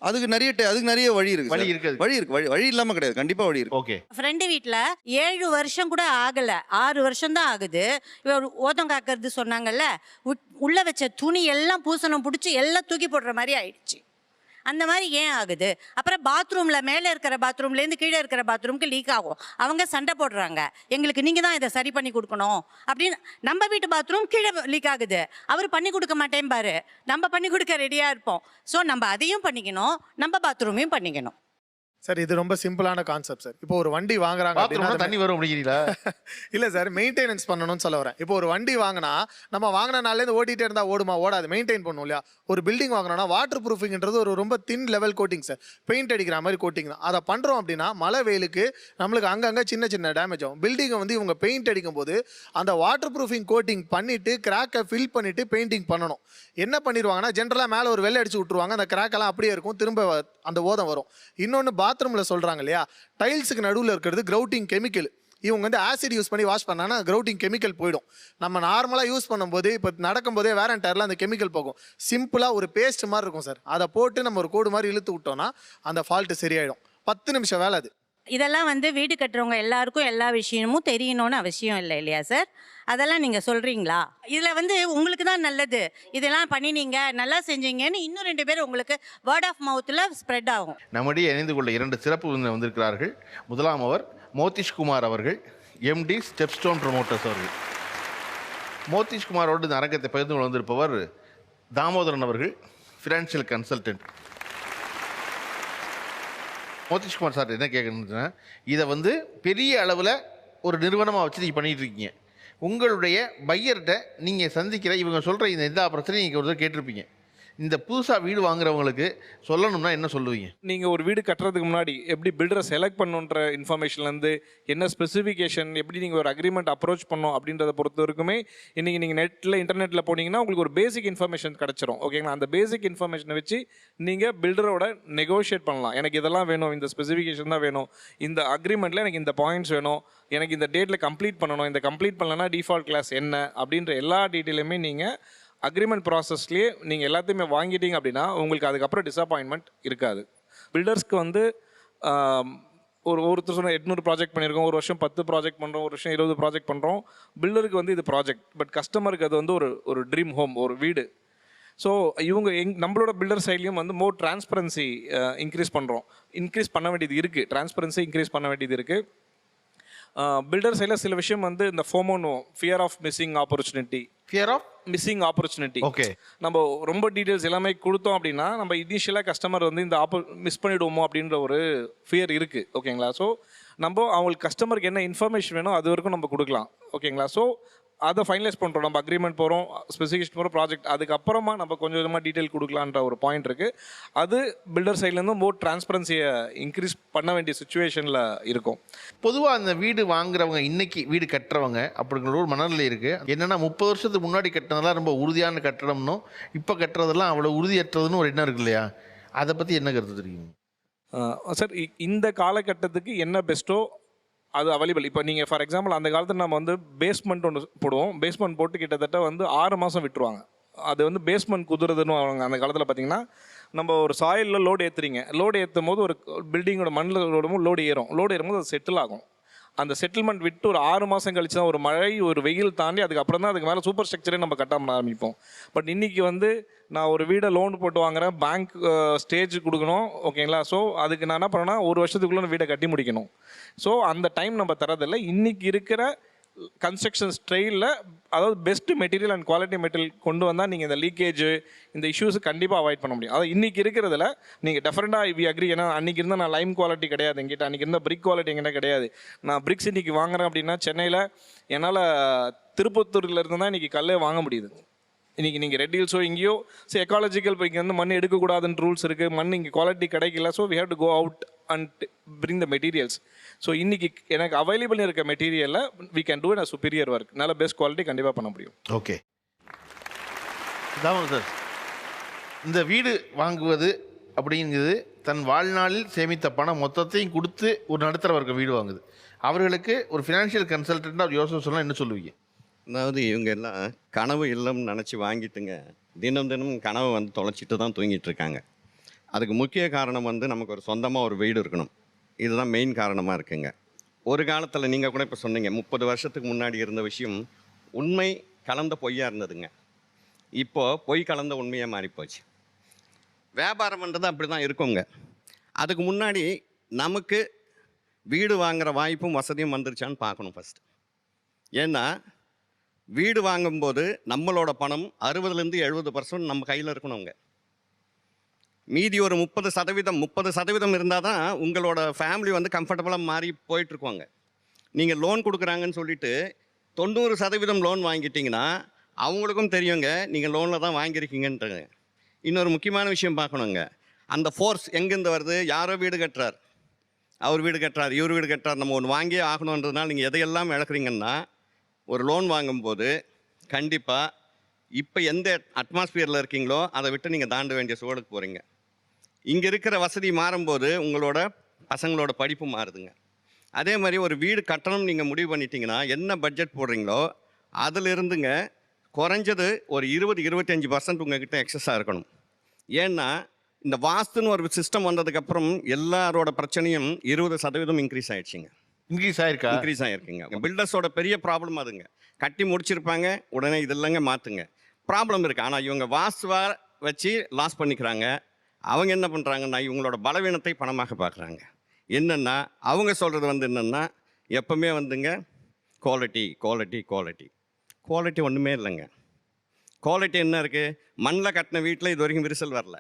அதுக்கு நிறைய வழி இருக்கு. வழி இல்லாம கிடையாது, கண்டிப்பா வழி இருக்கு. ஓகே, ஃப்ரெண்டு வீட்டில் 7 வருஷம் கூட ஆகலை, 6 வருஷம் தான் ஆகுது. இவர் ஓதம் காக்கிறது சொன்னாங்கல்ல, உள்ள வச்ச துணி எல்லாம் பூசணம் பிடிச்சி எல்லாம் தூக்கி போடுற மாதிரி ஆயிடுச்சு. அந்த மாதிரி ஏன் ஆகுது? அப்புறம் பாத்ரூமில் மேலே இருக்கிற பாத்ரூம்லேருந்து கீழே இருக்கிற பாத்ரூமுக்கு லீக் ஆகும். அவங்க சண்டை போடுறாங்க, எங்களுக்கு நீங்கள் தான் இதை சரி பண்ணி கொடுக்கணும் அப்படின்னு. நம்ம வீட்டு பாத்ரூம் கீழே லீக் ஆகுது, அவர் பண்ணி கொடுக்க மாட்டேன் பாரு, நம்ம பண்ணி கொடுக்க ரெடியாக இருப்போம். ஸோ நம்ம அதையும் பண்ணிக்கணும், நம்ம பாத்ரூமையும் பண்ணிக்கணும். சார் இது ரொம்ப சிம்பிளான கான்செப்ட் சார். இப்போ ஒரு வண்டி வாங்குறாங்க அப்படின்னா தண்ணி வரும் அப்படிங்கிறீங்களா? இல்லை சார், மெயின்டெனன்ஸ் பண்ணணும்னு சொல்ல வரேன். இப்போ ஒரு வண்டி வாங்கினா நம்ம வாங்கின நாள்லேருந்து ஓட்டிகிட்டே இருந்தால் ஓடுமா? ஓடாது, மெயின்டைன் பண்ணும் இல்லையா? ஒரு பில்டிங் வாங்கினோன்னா வாட்டர் ப்ரூஃபிங்கிறது ஒரு ரொம்ப தின் லெவல் கோட்டிங் சார், பெயிண்ட் அடிக்கிற மாதிரி கோட்டிங் தான். அதை பண்ணுறோம் அப்படின்னா மழை வெயிலுக்கு நம்மளுக்கு அங்கங்கே சின்ன டேமேஜ் ஆகும். பில்டிங்கை வந்து இவங்க பெயிண்ட் அடிக்கும் போது அந்த வாட்டர் ப்ரூஃபிங் கோட்டிங் பண்ணிவிட்டு கிராக்கை ஃபில் பண்ணிவிட்டு பெயிண்டிங் பண்ணணும். என்ன பண்ணிடுவாங்கன்னா, ஜென்ரலாக மேலே ஒரு வெள்ளை அடிச்சு விட்ருவாங்க, அந்த கிராக்கெல்லாம் அப்படியே இருக்கும், திரும்ப அந்த ஓதம் வரும். இன்னொன்று பாத்ரூமில் சொல்கிறாங்க இல்லையா, டைல்ஸுக்கு நடுவில் இருக்கிறது கிரவுட்டிங் கெமிக்கல். இவங்க வந்து ஆசிட் யூஸ் பண்ணி வாஷ் பண்ணாங்கன்னா கிரவுட்டிங் கெமிக்கல் போயிடும். நம்ம நார்மலாக யூஸ் பண்ணும்போது இப்போ நடக்கும்போதே வேற டயரில் அந்த கெமிக்கல் போகும். சிம்பிளாக ஒரு பேஸ்ட் மாதிரி இருக்கும் சார், அதை போட்டு நம்ம ஒரு கோடு மாதிரி இழுத்து விட்டோம்னா அந்த ஃபால்ட்டு சரியாயிடும். 10 நிமிஷம் வேலை அது. இதெல்லாம் வந்து வீடு கட்டுறவங்க எல்லாருக்கும் எல்லா விஷயமும் தெரியணும்னு அவசியம் இல்லை இல்லையா சார்? அதெல்லாம் நீங்கள் சொல்கிறீங்களா? இதில் வந்து உங்களுக்கு தான் நல்லது, இதெல்லாம் பண்ணினீங்க, நல்லா செஞ்சீங்கன்னு இன்னும் 2 பேர் உங்களுக்கு வேர்ட் ஆஃப் மவுத்தில் ஸ்ப்ரெட் ஆகும். நம்முடைய இணைந்து கொள்ள 2 சிறப்பு விருந்தினர் வந்திருக்கிறார்கள். முதலாம் அவர் மோதிஷ்குமார் அவர்கள், MD ஸ்டெப்ஸ்டோன் ப்ரொமோட்டர்ஸ் அவர்கள். மோதிஷ்குமாரோடு இந்த அரங்கத்தை பகிர்ந்து கொண்டு வந்திருப்பவர் தாமோதரன் அவர்கள், ஃபினான்ஷியல் கன்சல்டன்ட். மோதிஷ்குமார் சார் என்ன கேட்கணுன்னா, இதை வந்து பெரிய அளவில் ஒரு நிறுவனமாக வச்சு நீங்கள் பண்ணிகிட்டு இருக்கீங்க. உங்களுடைய பையர்கிட்ட நீங்கள் சந்திக்கிற இவங்க சொல்கிற இந்த எல்லா பிரச்சனையும் நீங்கள் ஒரு கேட்டிருப்பீங்க. இந்த புதுசாக வீடு வாங்குறவங்களுக்கு சொல்லணும்னா என்ன சொல்லுவீங்க? நீங்கள் ஒரு வீடு கட்டுறதுக்கு முன்னாடி எப்படி பில்டரை செலக்ட் பண்ணுன்ற இன்ஃபர்மேஷன்லேருந்து என்ன ஸ்பெசிஃபிகேஷன், எப்படி நீங்கள் ஒரு அக்ரிமெண்ட் அப்ரோச் பண்ணோம் அப்படின்றத பொறுத்த வரைக்குமே இன்றைக்கி நீங்கள் இன்டர்நெட்டில் போனீங்கன்னா உங்களுக்கு ஒரு பேசிக் இன்ஃபர்மேஷன் கிடச்சிரும். ஓகேங்களா? அந்த பேசிக் இன்ஃபர்மேஷனை வச்சு நீங்கள் பில்டரோட நெகோஷியேட் பண்ணலாம். எனக்கு இதெல்லாம் வேணும், இந்த ஸ்பெசிஃபிகேஷன் தான் வேணும், இந்த அக்ரிமெண்ட்டில் எனக்கு இந்த பாயிண்ட்ஸ் வேணும், எனக்கு இந்த டேட்டில் கம்ப்ளீட் பண்ணணும், இந்த கம்ப்ளீட் பண்ணலன்னா டிஃபால்ட் கிளாஸ் என்ன அப்படின்ற எல்லா டீட்டெயிலுமே நீங்கள் அக்ரிமெண்ட் ப்ராசஸ்லேயே நீங்கள் எல்லாத்தையுமே வாங்கிட்டீங்க அப்படின்னா உங்களுக்கு அதுக்கப்புறம் டிசப்பாயின்மெண்ட் இருக்காது. பில்டர்ஸ்க்கு வந்து ஒருத்தர் சொன்ன 800 ப்ராஜெக்ட் பண்ணியிருக்கோம், ஒரு வருஷம் 10 ப்ராஜெக்ட் பண்ணுறோம், ஒரு வருஷம் 20 ப்ராஜெக்ட் பண்ணுறோம். பில்டருக்கு வந்து இது ப்ராஜெக்ட், பட் கஸ்டமருக்கு அது வந்து ஒரு ட்ரீம் ஹோம், ஒரு வீடு. ஸோ இவங்க நம்மளோட பில்டர் சைட்லேயும் வந்து மோர் டிரான்ஸ்பரன்சி இன்க்ரீஸ் பண்ண வேண்டியது இருக்குது, டிரான்ஸ்பரன்சி இன்க்ரீஸ் பண்ண வேண்டியது இருக்குது. பில்டர் சைடில் சில விஷயம் வந்து இந்த ஃபோமோனோ, fear of missing opportunity. Okay, நம்ம ரொம்ப டீட்டெயில்ஸ் எல்லாமே கொடுத்தோம் அப்படின்னா நம்ம இனிஷியலாக கஸ்டமர் வந்து இந்த மிஸ் பண்ணிவிடுவோமோ அப்படின்ற ஒரு ஃபியர் இருக்குது. ஓகேங்களா? ஸோ நம்ம அவங்களுக்கு கஸ்டமருக்கு என்ன இன்ஃபர்மேஷன் வேணும் அது வரைக்கும் நம்ம கொடுக்கலாம். ஓகேங்களா? ஸோ அதை ஃபைனலைஸ் பண்ணுறோம், நம்ம அக்ரிமெண்ட் போகிறோம், ஸ்பெசிஃபிகேஷன் போகிறோம், ப்ராஜெக்ட், அதுக்கப்புறமா நம்ம கொஞ்சம் கொஞ்சமாக டீட்டெயில் கொடுக்கலான்ற ஒரு பாயிண்ட் இருக்குது. அது பில்டர் சைட்லேருந்து மோர் டிரான்ஸ்பரன்சியை இன்க்ரீஸ் பண்ண வேண்டிய சுச்சுவேஷனில் இருக்கும். பொதுவாக அந்த வீடு வாங்குறவங்க, இன்னைக்கு வீடு கட்டுறவங்க அப்படிங்கிற ஒரு மனநிலை இருக்குது. என்னென்னா 30 வருஷத்துக்கு முன்னாடி கட்டினதெல்லாம் ரொம்ப உறுதியான கட்டடம்னும் இப்போ கட்டுறதெல்லாம் அவ்வளோ உறுதியற்றதுன்னு ஒரு எண்ணம் இருக்கு இல்லையா? அதை பற்றி என்ன கருத்து தெரியும் சார்? இந்த காலகட்டத்துக்கு என்ன பெஸ்ட்டோ அது அவைலபிள். இப்போ நீங்கள் ஃபார் எக்ஸாம்பிள் அந்த காலத்தில் நம்ம வந்து பேஸ்மெண்ட் ஒன்று போடுவோம். பேஸ்மெண்ட் போட்டு கிட்டத்தட்ட வந்து 6 மாதம் விட்டுருவாங்க. அது வந்து பேஸ்மெண்ட் குதிரதுன்னு அவங்க அந்த காலத்தில் பார்த்தீங்கன்னா, நம்ம ஒரு சாயிலில் லோடு ஏற்றுறீங்க. லோடு ஏற்றும் போது ஒரு பில்டிங்கோட மண்ணில் லோடு ஏறும். லோடு ஏறும்போது அது செட்டில் ஆகும். அந்த செட்டில்மெண்ட் விட்டு ஒரு 6 மாதம் கழிச்சு தான் ஒரு மழை ஒரு வெயில் தாண்டி அதுக்கப்புறம் தான் அதுக்கு மேலே சூப்பர் ஸ்ட்ரக்சரே நம்ம கட்ட ஆரம்பிப்போம். பட் இன்றைக்கி வந்து நான் ஒரு வீடை லோன் போட்டு வாங்குறேன், பேங்க் ஸ்டேஜ் கொடுக்கணும், ஓகேங்களா. ஸோ அதுக்கு நான் என்ன பண்ணேன்னா 1 வருஷத்துக்குள்ளே வீடை கட்டி முடிக்கணும். ஸோ அந்த டைம் நம்ம தரதில்லை. இன்றைக்கி இருக்கிற கன்ஸ்ட்ரக்ஷன் ஸ்டைலில் அதாவது best material and quality material கொண்டு வந்தால் நீங்கள் இந்த லீக்கேஜ் இந்த இஷ்யூஸ் கண்டிப்பாக அவாய்ட் பண்ண முடியும். அதாவது இன்றைக்கி இருக்கிறதுல நீங்கள் டெஃபரெண்டாக வி அக்ரி. ஏன்னா அன்றைக்கி இருந்தால் நான் லைம் குவாலிட்டி கிடையாது எங்கிட்ட, அன்றைக்கி இருந்தால் பிரிக் குவாலிட்டி எங்கிட்ட கிடையாது. நான் பிரிக்ஸ் இன்றைக்கி வாங்குறேன் அப்படின்னா சென்னையில் என்னால் திருப்பத்தூரில் இருந்து தான் இன்றைக்கி கல்லே வாங்க முடியுது. இன்றைக்கி நீங்கள் ரெட் ஹில்ஸோ இங்கேயோ எக்காலஜிக்கல் இப்போ இங்கே வந்து மண் எடுக்கக்கூடாதுன்னு ரூல்ஸ் இருக்குது. மண் இங்கே குவாலிட்டி கிடைக்கல. So we have to go out and bring the materials. So இன்றைக்கி எனக்கு அவைலபிள் இருக்க மெட்டீரியலில் we can do in a superior work. நல்ல பெஸ்ட் குவாலிட்டி கண்டிப்பாக பண்ண முடியும். ஓகே தாமன் சார், இந்த வீடு வாங்குவது அப்படிங்கிறது தன் வாழ்நாளில் சேமித்த பணம் மொத்தத்தையும் கொடுத்து ஒரு நடுத்தர வர்க்க வீடு வாங்குது. அவர்களுக்கு ஒரு ஃபினான்ஷியல் கன்சல்டண்ட்டாக ஒரு யோசனை சொன்னால் என்ன சொல்லுவீங்க? அதாவது இவங்க எல்லாம் கனவு இல்லைன்னு நினச்சி வாங்கிட்டுங்க தினம் தினம் கனவை வந்து தொலைச்சிட்டு தான் தூங்கிட்டு இருக்காங்க. அதுக்கு முக்கிய காரணம் வந்து நமக்கு ஒரு சொந்தமாக ஒரு வீடு இருக்கணும். இதுதான் மெயின் காரணமாக இருக்குங்க. ஒரு காலத்தில் நீங்கள் கூட இப்போ சொன்னீங்க 30 வருஷத்துக்கு முன்னாடி இருந்த விஷயம் உண்மை கலந்த பொய்யாக இருந்ததுங்க. இப்போது பொய் கலந்த உண்மையாக மாறிப்போச்சு. வியாபாரம்ன்றது அப்படி தான் இருக்குங்க. அதுக்கு முன்னாடி நமக்கு வீடு வாங்குகிற வாய்ப்பும் வசதியும் வந்துருச்சான்னு பார்க்கணும் ஃபஸ்ட்டு. ஏன்னா வீடு வாங்கும்போது நம்மளோட பணம் 60-70% நம்ம கையில் இருக்கணுங்க. மீதி ஒரு 30% இருந்தால் தான் உங்களோட ஃபேமிலி வந்து கம்ஃபர்டபுளாக மாறி போயிட்டுருக்குவாங்க. நீங்கள் லோன் கொடுக்குறாங்கன்னு சொல்லிட்டு 90% லோன் வாங்கிட்டிங்கன்னா அவங்களுக்கும் தெரியுங்க நீங்கள் லோனில் தான் வாங்கியிருக்கீங்கன்றது. இன்னொரு முக்கியமான விஷயம் பார்க்கணுங்க. அந்த ஃபோர்ஸ் எங்கேருந்து வருது? யாரோ வீடு கட்டுறார், அவர் வீடு கட்டுறார், இவர் வீடு கட்டுறார், நம்ம ஒன்று வாங்கியே ஆகணுன்றதுனால நீங்கள் எதையெல்லாம் இழக்கிறீங்கன்னா ஒரு லோன் வாங்கும்போது கண்டிப்பாக இப்போ எந்த அட்மாஸ்பியரில் இருக்கீங்களோ அதை விட்டு நீங்கள் தாண்ட வேண்டிய சூழலுக்கு போகிறீங்க. இங்கே இருக்கிற வசதி மாறும்போது உங்களோட பசங்களோட படிப்பு மாறுதுங்க. அதே மாதிரி ஒரு வீடு கட்டணம் நீங்கள் முடிவு பண்ணிட்டீங்கன்னா என்ன பட்ஜெட் போடுறீங்களோ அதிலிருந்துங்க குறைஞ்சது ஒரு 20-25% உங்கள்கிட்ட எக்ஸஸாக இருக்கணும். ஏன்னா இந்த வாஸ்துன்னு ஒரு சிஸ்டம் வந்ததுக்கப்புறம் எல்லாரோட பிரச்சனையும் 20% இன்க்ரீஸ் ஆகிடுச்சிங்க. இன்க்ரீஸ் ஆகிருக்குங்க. பில்டர்ஸோட பெரிய ப்ராப்ளம் அதுங்க. கட்டி முடிச்சிருப்பாங்க, உடனே இதெல்லாங்க மாற்றுங்க. ப்ராப்ளம் இருக்குது. ஆனால் இவங்க வாஸ்துவாக வச்சு லாஸ் பண்ணிக்கிறாங்க. அவங்க என்ன பண்ணுறாங்கன்னா இவங்களோட பலவீனத்தை பணமாக பார்க்குறாங்க. என்னென்னா அவங்க சொல்கிறது வந்து என்னென்னா எப்போவுமே வந்துங்க குவாலிட்டி குவாலிட்டி குவாலிட்டி குவாலிட்டி ஒன்றுமே இல்லைங்க. குவாலிட்டி என்ன இருக்குது? மண்ணில் கட்டின வீட்டில் இது வரைக்கும் விரிசல் வரல.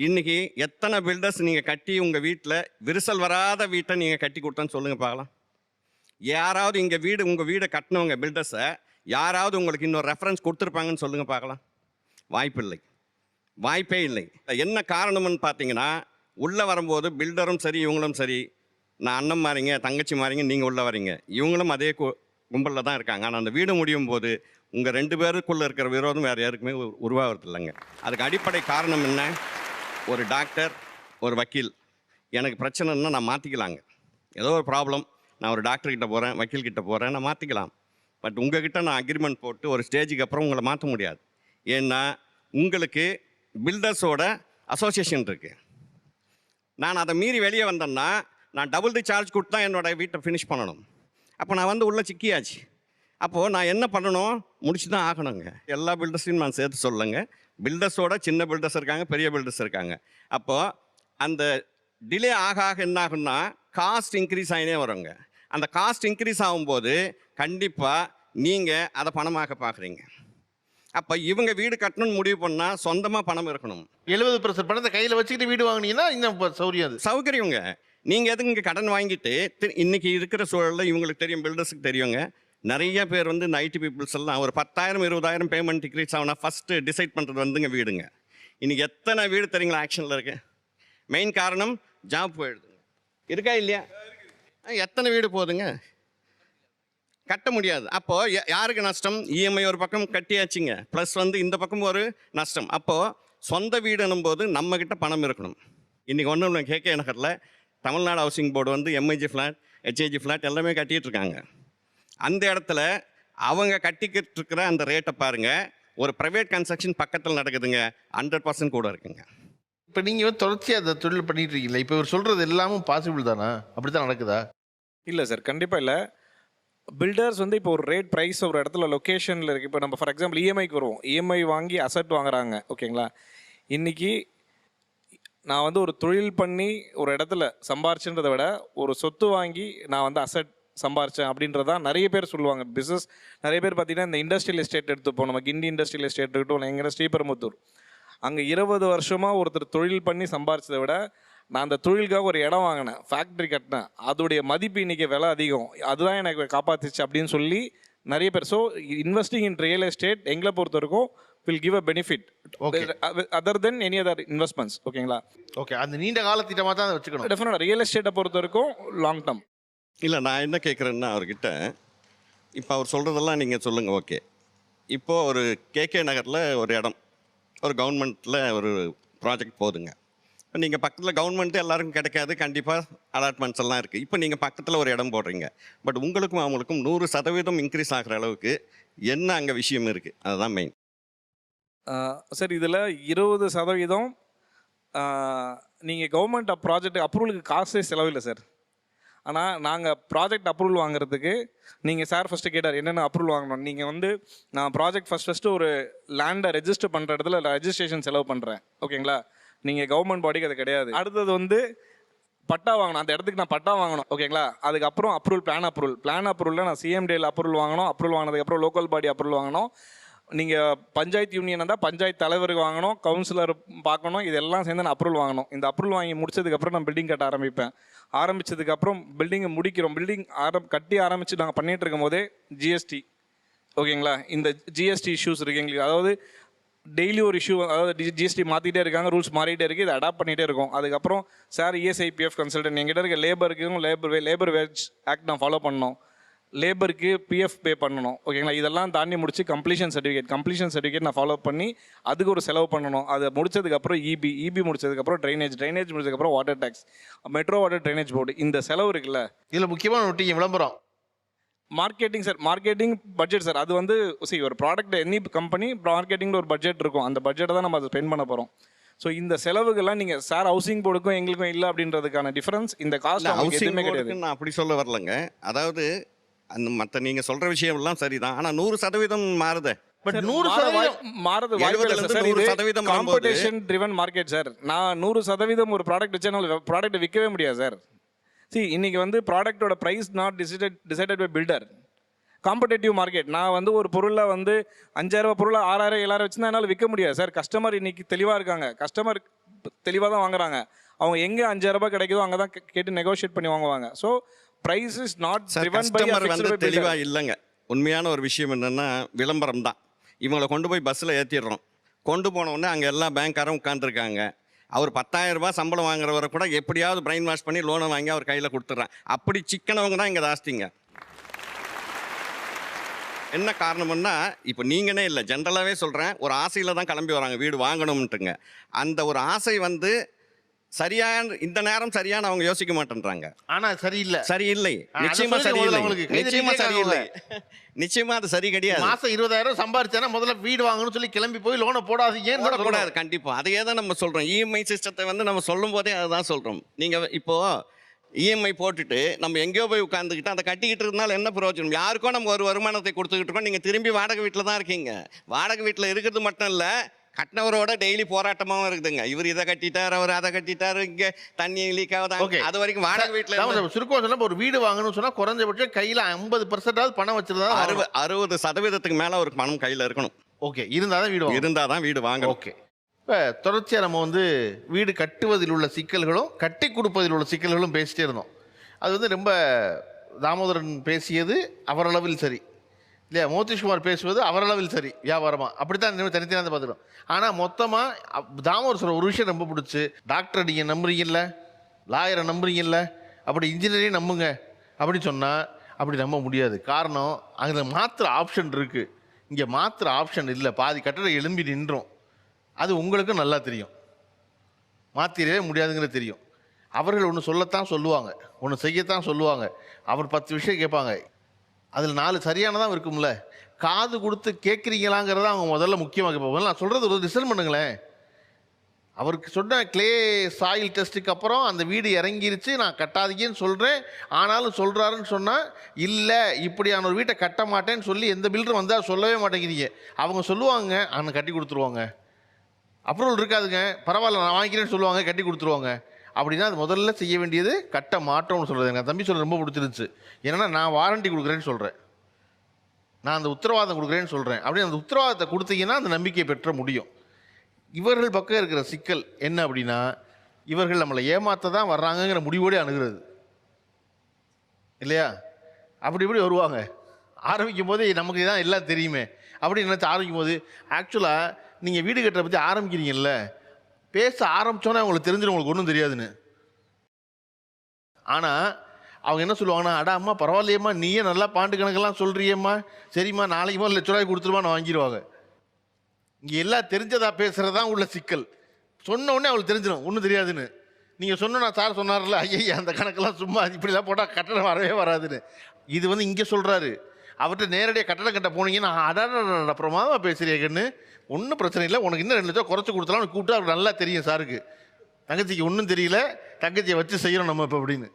இன்றைக்கி எத்தனை பில்டர்ஸ் நீங்கள் கட்டி உங்கள் வீட்டில் விரிசல் வராத வீட்டை நீங்கள் கட்டி கொடுத்தான்னு சொல்லுங்கள் பார்க்கலாம். யாராவது இங்கே உங்கள் வீடை கட்டினவங்க பில்டர்ஸை யாராவது உங்களுக்கு இன்னொரு ரெஃபரன்ஸ் கொடுத்துருப்பாங்கன்னு சொல்லுங்கள் பார்க்கலாம். வாய்ப்பே இல்லை. என்ன காரணம்னு பார்த்தீங்கன்னா உள்ளே வரும்போது பில்டரும் சரி இவங்களும் சரி, நான் அண்ணன் மாறிங்க தங்கச்சி மாறிங்க, நீங்கள் உள்ளே வரீங்க, இவங்களும் அதே கும்பலில் தான் இருக்காங்க. ஆனால் அந்த வீடு முடியும் போது உங்கள் 2 பேருக்குள்ளே இருக்கிற விரோதம் வேறு யாருக்குமே உருவாகிறது இல்லைங்க. அதுக்கு அடிப்படை காரணம் என்ன? ஒரு டாக்டர், ஒரு வக்கீல், எனக்கு பிரச்சனைன்னா நான் மாற்றிக்கலாங்க. ஏதோ ஒரு ப்ராப்ளம், நான் ஒரு டாக்டர்கிட்ட போகிறேன், வக்கீல்கிட்ட போகிறேன், நான் மாற்றிக்கலாம். பட் உங்கள்கிட்ட நான் அக்ரிமெண்ட் போட்டு ஒரு ஸ்டேஜுக்கு அப்புறம் உங்களை மாற்ற முடியாது. ஏன்னா உங்களுக்கு பில்டர்ஸோட அசோசியேஷன் இருக்குது. நான் அதை மீறி வெளியே வந்தேன்னா நான் டபுள் தி சார்ஜ் கொடுத்து தான் என்னோடய வீட்டை ஃபினிஷ் பண்ணணும். அப்போ நான் வந்து உள்ளே சிக்கியாச்சு. அப்போது நான் என்ன பண்ணணும்? முடிச்சு தான் ஆகணுங்க. எல்லா பில்டர்ஸையும் நான் சேர்த்து சொல்லுங்க. பில்டர்ஸோட சின்ன பில்டர்ஸ் இருக்காங்க, பெரிய பில்டர்ஸ் இருக்காங்க. அப்போது அந்த டிலே ஆக ஆக என்ன ஆகுன்னா காஸ்ட் இன்க்ரீஸ் ஆகினே வருங்க. அந்த காஸ்ட் இன்க்ரீஸ் ஆகும்போது கண்டிப்பாக நீங்கள் அதை பணமாக பார்க்குறீங்க. அப்போ இவங்க வீடு கட்டணும்னு முடிவு பண்ணால் சொந்தமாக பணம் இருக்கணும். 70% பணத்தை கையில் வச்சுக்கிட்டு வீடு வாங்கினீங்கன்னா இன்னும் சௌகரியங்க. நீங்கள் எதுக்கு இங்கே கடன் வாங்கிட்டு இன்றைக்கி இருக்கிற சூழலில் இவங்களுக்கு தெரியும், பில்டர்ஸுக்கு தெரியுங்க. நிறைய பேர் வந்து இந்த ஐடி பீப்புள்ஸ் எல்லாம் ஒரு 10,000-20,000 பேமெண்ட் டிக்ரீஸ் ஆகுனா ஃபஸ்ட்டு டிசைட் பண்ணுறது வந்துங்க வீடுங்க. இன்றைக்கி எத்தனை வீடு தெரியுங்களா ஆக்ஷனில் இருக்குது? மெயின் காரணம் ஜாப் போயிடுதுங்க. இருக்கா இல்லையா? எத்தனை வீடு போகுதுங்க, கட்ட முடியாது. அப்போது யாருக்கு நஷ்டம்? இஎம்ஐ ஒரு பக்கம் கட்டியாச்சுங்க, ப்ளஸ் வந்து இந்த பக்கம் ஒரு நஷ்டம். அப்போது சொந்த வீடுன்னும் போது நம்மக்கிட்ட பணம் இருக்கணும். இன்றைக்கி ஒன்றும் கேகே நகரில் தமிழ்நாடு ஹவுசிங் போர்டு வந்து எம்ஐஜி ஃப்ளாட் ஹெச்ஏஜி ஃப்ளாட் எல்லாமே கட்டிகிட்டு இருக்காங்க. அந்த இடத்துல அவங்க கட்டிக்கிட்டு இருக்கிற அந்த ரேட்டை பாருங்கள், ஒரு ப்ரைவேட் கன்ஸ்ட்ரக்ஷன் பக்கத்தில் நடக்குதுங்க, 100% கூட இருக்குங்க. இப்போ நீங்கள் வந்து தொடர்ச்சியாக அந்த தொழில் பண்ணிட்டு இருக்கீங்களா? இப்போ இவர் சொல்கிறது எல்லாமும் பாசிபிள் தானா? அப்படி தான் நடக்குதா? இல்லை சார், கண்டிப்பாக இல்லை. பில்டர்ஸ் வந்து இப்போ ஒரு ரேட் ப்ரைஸ் ஒரு இடத்துல லொக்கேஷனில் இருக்குது. இப்போ நம்ம ஃபார் எக்ஸாம்பிள் இஎம்ஐக்கு வருவோம். இஎம்ஐ வாங்கி அசட் வாங்குறாங்க, ஓகேங்களா? இன்றைக்கி நான் வந்து ஒரு தொழில் பண்ணி ஒரு இடத்துல சம்பாரிச்சுன்றதை விட ஒரு சொத்து வாங்கி நான் வந்து அசட் சம்பாரித்தேன் அப்படின்றதான் நிறைய பேர் சொல்லுவாங்க. பிஸ்னஸ் நிறைய பேர் பார்த்தீங்கன்னா இந்த இண்டஸ்ட்ரியல் எஸ்டேட் எடுத்துப்போம். நம்ம கிண்டி இண்டஸ்ட்ரியல் எஸ்டேட் இருக்கட்டும், எங்கே ஸ்ரீபெரும்புத்தூர், அங்கே 20 வருஷமாக ஒருத்தர் தொழில் பண்ணி சம்பாரிச்சதை விட நான் அந்த தொழிலுக்காக ஒரு இடம் வாங்கினேன், ஃபேக்ட்ரி கட்டினேன், அதோடைய மதிப்பு இன்றைக்கி விலை அதிகம், அதுதான் எனக்கு காப்பாற்றிச்சு அப்படின்னு சொல்லி நிறைய பேர். So investing in real estate எங்களை பொறுத்த வரைக்கும் will give a benefit other then any other investments, ஓகேங்களா? ஓகே, அந்த நீண்ட கால திட்டமாக தான் அதை வச்சுக்கணும். டெஃபினட்டாக ரியல் எஸ்டேட்டை பொறுத்த வரைக்கும் லாங் டேர்ம். இல்லை, நான் என்ன கேட்குறேன்னா அவர்கிட்ட, இப்போ அவர் சொல்கிறதெல்லாம் நீங்கள் சொல்லுங்கள், ஓகே. இப்போது ஒரு கேகே நகரில் ஒரு இடம், ஒரு கவர்மெண்ட்டில் ஒரு ப்ராஜெக்ட் போகுதுங்க. இப்போ நீங்கள் பக்கத்தில் கவர்மெண்ட்டு எல்லாருக்கும் கிடைக்காது, கண்டிப்பாக அலாட்மெண்ட்ஸ் எல்லாம் இருக்குது. இப்போ நீங்கள் பக்கத்தில் ஒரு இடம் போடுறீங்க, பட் உங்களுக்கும் அவங்களுக்கும் 100% இன்க்ரீஸ் ஆகிற அளவுக்கு என்ன அங்கே விஷயம் இருக்குது? அதுதான் மெயின். சார், இதில் 20% நீங்கள் கவர்மெண்ட் ப்ராஜெக்ட் அப்ரூவலுக்கு காசே செலவில்லை சார். ஆனால் நாங்கள் ப்ராஜெக்ட் அப்ரூவல் வாங்குறதுக்கு நீங்கள் சார் ஃபஸ்ட்டு கேட்டார் என்னென்ன அப்ரூவல் வாங்கணும். நீங்கள் வந்து நான் ப்ராஜெக்ட் ஃபஸ்ட்டு ஒரு லேண்டை ரெஜிஸ்டர் பண்ணுற இடத்துல ரெஜிஸ்ட்ரேஷன் செலவு பண்ணுறேன், ஓகேங்களா? நீங்கள் கவர்மெண்ட் பாடிக்கு அது கிடையாது. அடுத்தது வந்து பட்டா வாங்கணும், அந்த இடத்துக்கு நான் பட்டா வாங்கணும், ஓகேங்களா? அதுக்கப்புறம் அப்ரூவல், பிளான் அப்ரூவலில் நான் சிஎம்டியில் அப்ரூவல் வாங்கணும். அப்ரூவல் வாங்கினதுக்கப்புறம் லோக்கல் பாடி அப்ரூவல் வாங்கணும். நீங்கள் பஞ்சாயத்து யூனியன் இருந்தால் பஞ்சாயத்து தலைவருக்கு வாங்கணும், கவுன்சிலர் பார்க்கணும், இதெல்லாம் சேர்ந்து நான் அப்ரூவல் வாங்கணும். இந்த அப்ரூவல் வாங்கி முடிச்சதுக்கப்புறம் நான் பில்டிங் கட்ட ஆரம்பித்ததுக்கப்புறம் பில்டிங்கை முடிக்கிறோம். பில்டிங் கட்டி ஆரம்பித்து நாங்கள் பண்ணிகிட்டு இருக்கும் போதே ஜிஎஸ்டி, ஓகேங்களா? இந்த ஜிஎஸ்டி இஷ்யூஸ் இருக்குது எங்களுக்கு. அதாவது டெய்லி ஒரு இஷ்யூ, அதாவது ஜிஎஸ்டி மாற்றிட்டே இருக்காங்க, ரூல்ஸ் மாறிட்டே இருக்குது, இதை அடாப்ட் பண்ணிகிட்டே இருக்கும். அதுக்கப்புறம் சார் இஎஸ்ஐபிஎஃப் கன்சல்டன்ட் எங்கிட்ட இருக்க லேபருக்கும் லேபர் வேஜ் ஆக்ட் நான் ஃபாலோ பண்ணணும், லேபருக்கு பிஎஃப் பே பண்ணணும், ஓகேங்களா? இதெல்லாம் தாண்டி முடிச்சு கம்ப்ளீஷன் சர்டிஃபிகேட் நான் ஃபாலோ பண்ணி அதுக்கு ஒரு செலவு பண்ணணும். அதை முடிச்சதுக்கப்புறம் இபி முடிச்சதுக்கப்புறம் ட்ரைனேஜ் முடிச்சதுக்கப்புறம் water tax, metro water drainage board, இந்த செலவு இருக்குல்ல. இதில் முக்கியமான ஒட்டிங்க விளம்பரம், marketing sir, marketing budget sir. அது வந்து ஒரு ப்ராடக்ட் எனி கம்பெனி மார்க்கெட்டிங்கில் ஒரு பட்ஜெட் இருக்கும், அந்த பட்ஜெட்டை தான் நம்ம அதை ஸ்பெண்ட் பண்ண போகிறோம். ஸோ இந்த செலவுகள்லாம் நீங்கள் சார் ஹவுசிங் போர்டுக்கும் எங்களுக்கும் இல்லை அப்படின்றதுக்கான டிஃபரன்ஸ் இந்த காஸ்ட் ஹவுசிங் போர்டுக்கு நான் அப்படி சொல்ல வரலங்க. அதாவது அந்த மற்ற நீங்கள் சொல்கிற விஷயம்லாம் சரிதான், ஆனால் 100% மாறுது. பட் 100% மாறுது காம்படிஷன் ட்ரிவன் மார்க்கெட் சார். நான் 100% ஒரு ப்ராடக்ட் வச்சா ப்ராடக்ட் விற்கவே முடியாது சார். இன்னைக்கு வந்து ப்ராடக்டோட price not decided by builder, competitive market. நான் வந்து ஒரு பொருளை வந்து 5000 பொருளை 6000 7000 வச்சுருந்தா என்னால் விற்க முடியாது சார். கஸ்டமர் இன்னைக்கு தெளிவாக இருக்காங்க, கஸ்டமர் தெளிவாக தான் வாங்குறாங்க. அவங்க எங்கே 5000 கிடைக்குதோ அங்கே தான் கேட்டு நெகோஷியேட் பண்ணி வாங்குவாங்க. So price is not driven by வந்து தெளிவாக இல்லைங்க. உண்மையான ஒரு விஷயம் என்னென்னா விளம்பரம் தான். இவங்களை கொண்டு போய் பஸ்ஸில் ஏற்றிடுறோம், கொண்டு போனோடனே அங்கே எல்லா பேங்க்காரும் உட்காந்துருக்காங்க. அவர் 10,000 ரூபாய் சம்பளம் வாங்குறவரை கூட எப்படியாவது பிரெயின் வாஷ் பண்ணி லோனை வாங்கி அவர் கையில் கொடுத்துட்றான். அப்படி சிக்கனவங்க தான் இங்கே ஜாஸ்திங்க. என்ன காரணம்னா, இப்போ நீங்களே இல்லை, ஜென்ரலாகவே சொல்கிறேன், ஒரு ஆசையில் தான் கிளம்பி வராங்க வீடு வாங்கணும்ட்டுங்க. அந்த ஒரு ஆசை வந்து சரியான இந்த நேரம் சரியான அவங்க யோசிக்க மாட்டேன்றாங்க. ஆனால் சரியில்லை, நிச்சயமா சரியில்லை, நிச்சயமா அது சரி கிடையாது. மாசம் 20,000 சம்பாரிச்சா முதல்ல வீடு வாங்கணும்னு சொல்லி கிளம்பி போய் லோனை போடாதீங்க கூடாது. கண்டிப்பாக அதையே தான் நம்ம சொல்கிறோம். இஎம்ஐ சிஸ்டத்தை வந்து நம்ம சொல்லும் போதே அதை தான் சொல்கிறோம். நீங்கள் இப்போது இஎம்ஐ போட்டுட்டு நம்ம எங்கேயோ போய் உட்காந்துக்கிட்டு அதை கட்டிக்கிட்டு இருந்தாலும் என்ன பிரயோஜனம்? யாருக்கோ நம்ம ஒரு வருமானத்தை கொடுத்துக்கிட்டு இருக்கோம், நீங்கள் திரும்பி வாடகை வீட்டில் தான் இருக்கீங்க. வாடகை வீட்டில் இருக்கிறது மட்டும் இல்லை, கட்டினவரோட டெய்லி போராட்டமாகவும் இருக்குதுங்க. இவர் இதை கட்டிட்டார், அவர் அதை கட்டிட்டார், இங்கே தண்ணி லீக் ஆகுது, அது வரைக்கும் வாடகை வீட்டில். சுருக்கம் சொன்னா ஒரு வீடு வாங்கணும்னு சொன்னால் குறைஞ்சபட்சம் கையில் 50% பணம் வச்சிருந்தா 60% மேலே ஒரு பணம் கையில் இருக்கணும். ஓகே, இருந்தால் தான் வீடு வாங்க. ஓகே, இப்போ தொடர்ச்சியாக நம்ம வந்து வீடு கட்டுவதில் உள்ள சிக்கல்களும் கட்டி கொடுப்பதில் உள்ள சிக்கல்களும் பேசிட்டே இருந்தோம். அது வந்து ரொம்ப தாமோதரன் பேசியது அவரளவில் சரி இல்லையா, மோதிஷ்குமார் பேசுவது அவரளவில் சரி, வியாபாரமாக அப்படித்தான் தனித்தனியாக பார்த்துடும். ஆனால் மொத்தமாக தாமோதர் சொல்கிற ஒரு விஷயம் ரொம்ப பிடிச்சி, டாக்டரை நீங்கள் நம்புறீங்கல்ல, லாயரை நம்புறீங்கல்ல, அப்படி இன்ஜினியரையும் நம்புங்க அப்படின்னு சொன்னால் அப்படி நம்ப முடியாது. காரணம், அங்கே மாத்திர ஆப்ஷன் இருக்குது, இங்கே மாத்திர ஆப்ஷன் இல்லை. பாதி கட்டடம் எழும்பி நின்றோம், அது உங்களுக்கும் நல்லா தெரியும், மாற்றிடவே முடியாதுங்கிறது தெரியும். அவர்கள் ஒன்று சொல்லத்தான் சொல்லுவாங்க, ஒன்று செய்யத்தான் சொல்லுவாங்க. அவர் 10 விஷயம் கேட்பாங்க, அதில் 4 சரியானதான் இருக்கும்ல. காது கொடுத்து கேட்குறீங்களாங்கிறத அவங்க முதல்ல முக்கியமாக கேட்பாங்க. நான் சொல்கிறது ஒரு லிசன் பண்ணுங்களேன். அவருக்கு சொன்ன கிளே சாயில் டெஸ்ட்டுக்கு அப்புறம் அந்த வீடு இறங்கிருச்சு, நான் கட்டாதீங்கன்னு சொல்கிறேன், ஆனாலும் சொல்கிறாருன்னு சொன்னால், இல்லை இப்படியான ஒரு வீட்டை கட்ட மாட்டேன்னு சொல்லி எந்த பில்டரும் வந்தால் சொல்லவே மாட்டேங்கிறீங்க. அவங்க சொல்லுவாங்க, ஆனால் கட்டி கொடுத்துருவாங்க. அப்ரூவல் இருக்காதுங்க, பரவாயில்ல நான் வாங்கிக்கிறேன்னு சொல்லுவாங்க, கட்டி கொடுத்துருவாங்க. அப்படின்னா அது முதல்ல செய்ய வேண்டியது கட்ட மாட்டோம்னு சொல்கிறது. எனக்கு தம்பி சொல்ல ரொம்ப பிடிச்சிருந்துச்சு. ஏன்னா நான் வாரண்டி கொடுக்குறேன்னு சொல்கிறேன், நான் அந்த உத்தரவாதம் கொடுக்குறேன்னு சொல்கிறேன். அப்படி அந்த உத்தரவாதத்தை கொடுத்தீங்கன்னா அந்த நம்பிக்கையை பெற்ற முடியும். இவர்கள் பக்கம் இருக்கிற சிக்கல் என்ன அப்படின்னா, இவர்கள் நம்மளை ஏமாற்ற தான் வர்றாங்கங்கிற முடிவோடு அணுகிறது இல்லையா? அப்படி இப்படி வருவாங்க. ஆரம்பிக்கும் போது நமக்கு தான் எல்லாம் தெரியுமே அப்படின்னு நினச்சி ஆரம்பிக்கும் போது, ஆக்சுவலாக நீங்கள் வீடு கட்டுறதை பற்றி ஆரம்பிக்கிறீங்கல்ல, பேச ஆரம்பித்தோன்னே அவங்களுக்கு தெரிஞ்சிடும் உங்களுக்கு ஒன்றும் தெரியாதுன்னு. ஆனால் அவங்க என்ன சொல்லுவாங்கன்னா, அடா அம்மா பரவாயில்லையம்மா, நீயே நல்லா பாண்டு கணக்கெல்லாம் சொல்கிறியம்மா, சரிம்மா நாளைக்கு போது ₹1,00,000 கொடுத்துருவான்னு வாங்கிடுவாங்க. இங்கே எல்லாம் தெரிஞ்சதா பேசுகிறது தான் உள்ள சிக்கல். சொன்ன உடனே அவளுக்கு தெரிஞ்சிடும் ஒன்றும் தெரியாதுன்னு. நீங்கள் சொன்ன நான் சார் சொன்னார்ல, ஐயா அந்த கணக்கெல்லாம் சும்மா இப்படிலாம் போட்டால் கட்டணம் வரவே வராதுன்னு. இது இங்கே சொல்கிறாரு. அவர்கிட்ட நேரடியாக கட்டணம் கட்ட போனீங்கன்னா, அப்புறமா பேசுகிறீங்கன்னு, ஒன்றும் பிரச்சனை இல்லை, உனக்கு இன்னும் ₹2,00,000 குறைச்சி கொடுத்தலாம் கூப்பிட்டு அவருக்கு நல்லா தெரியும் சாருக்கு. தங்கச்சிக்கு ஒன்றும் தெரியல, தங்கச்சியை வச்சு செய்கிறோம் நம்ம இப்போ அப்படின்னு.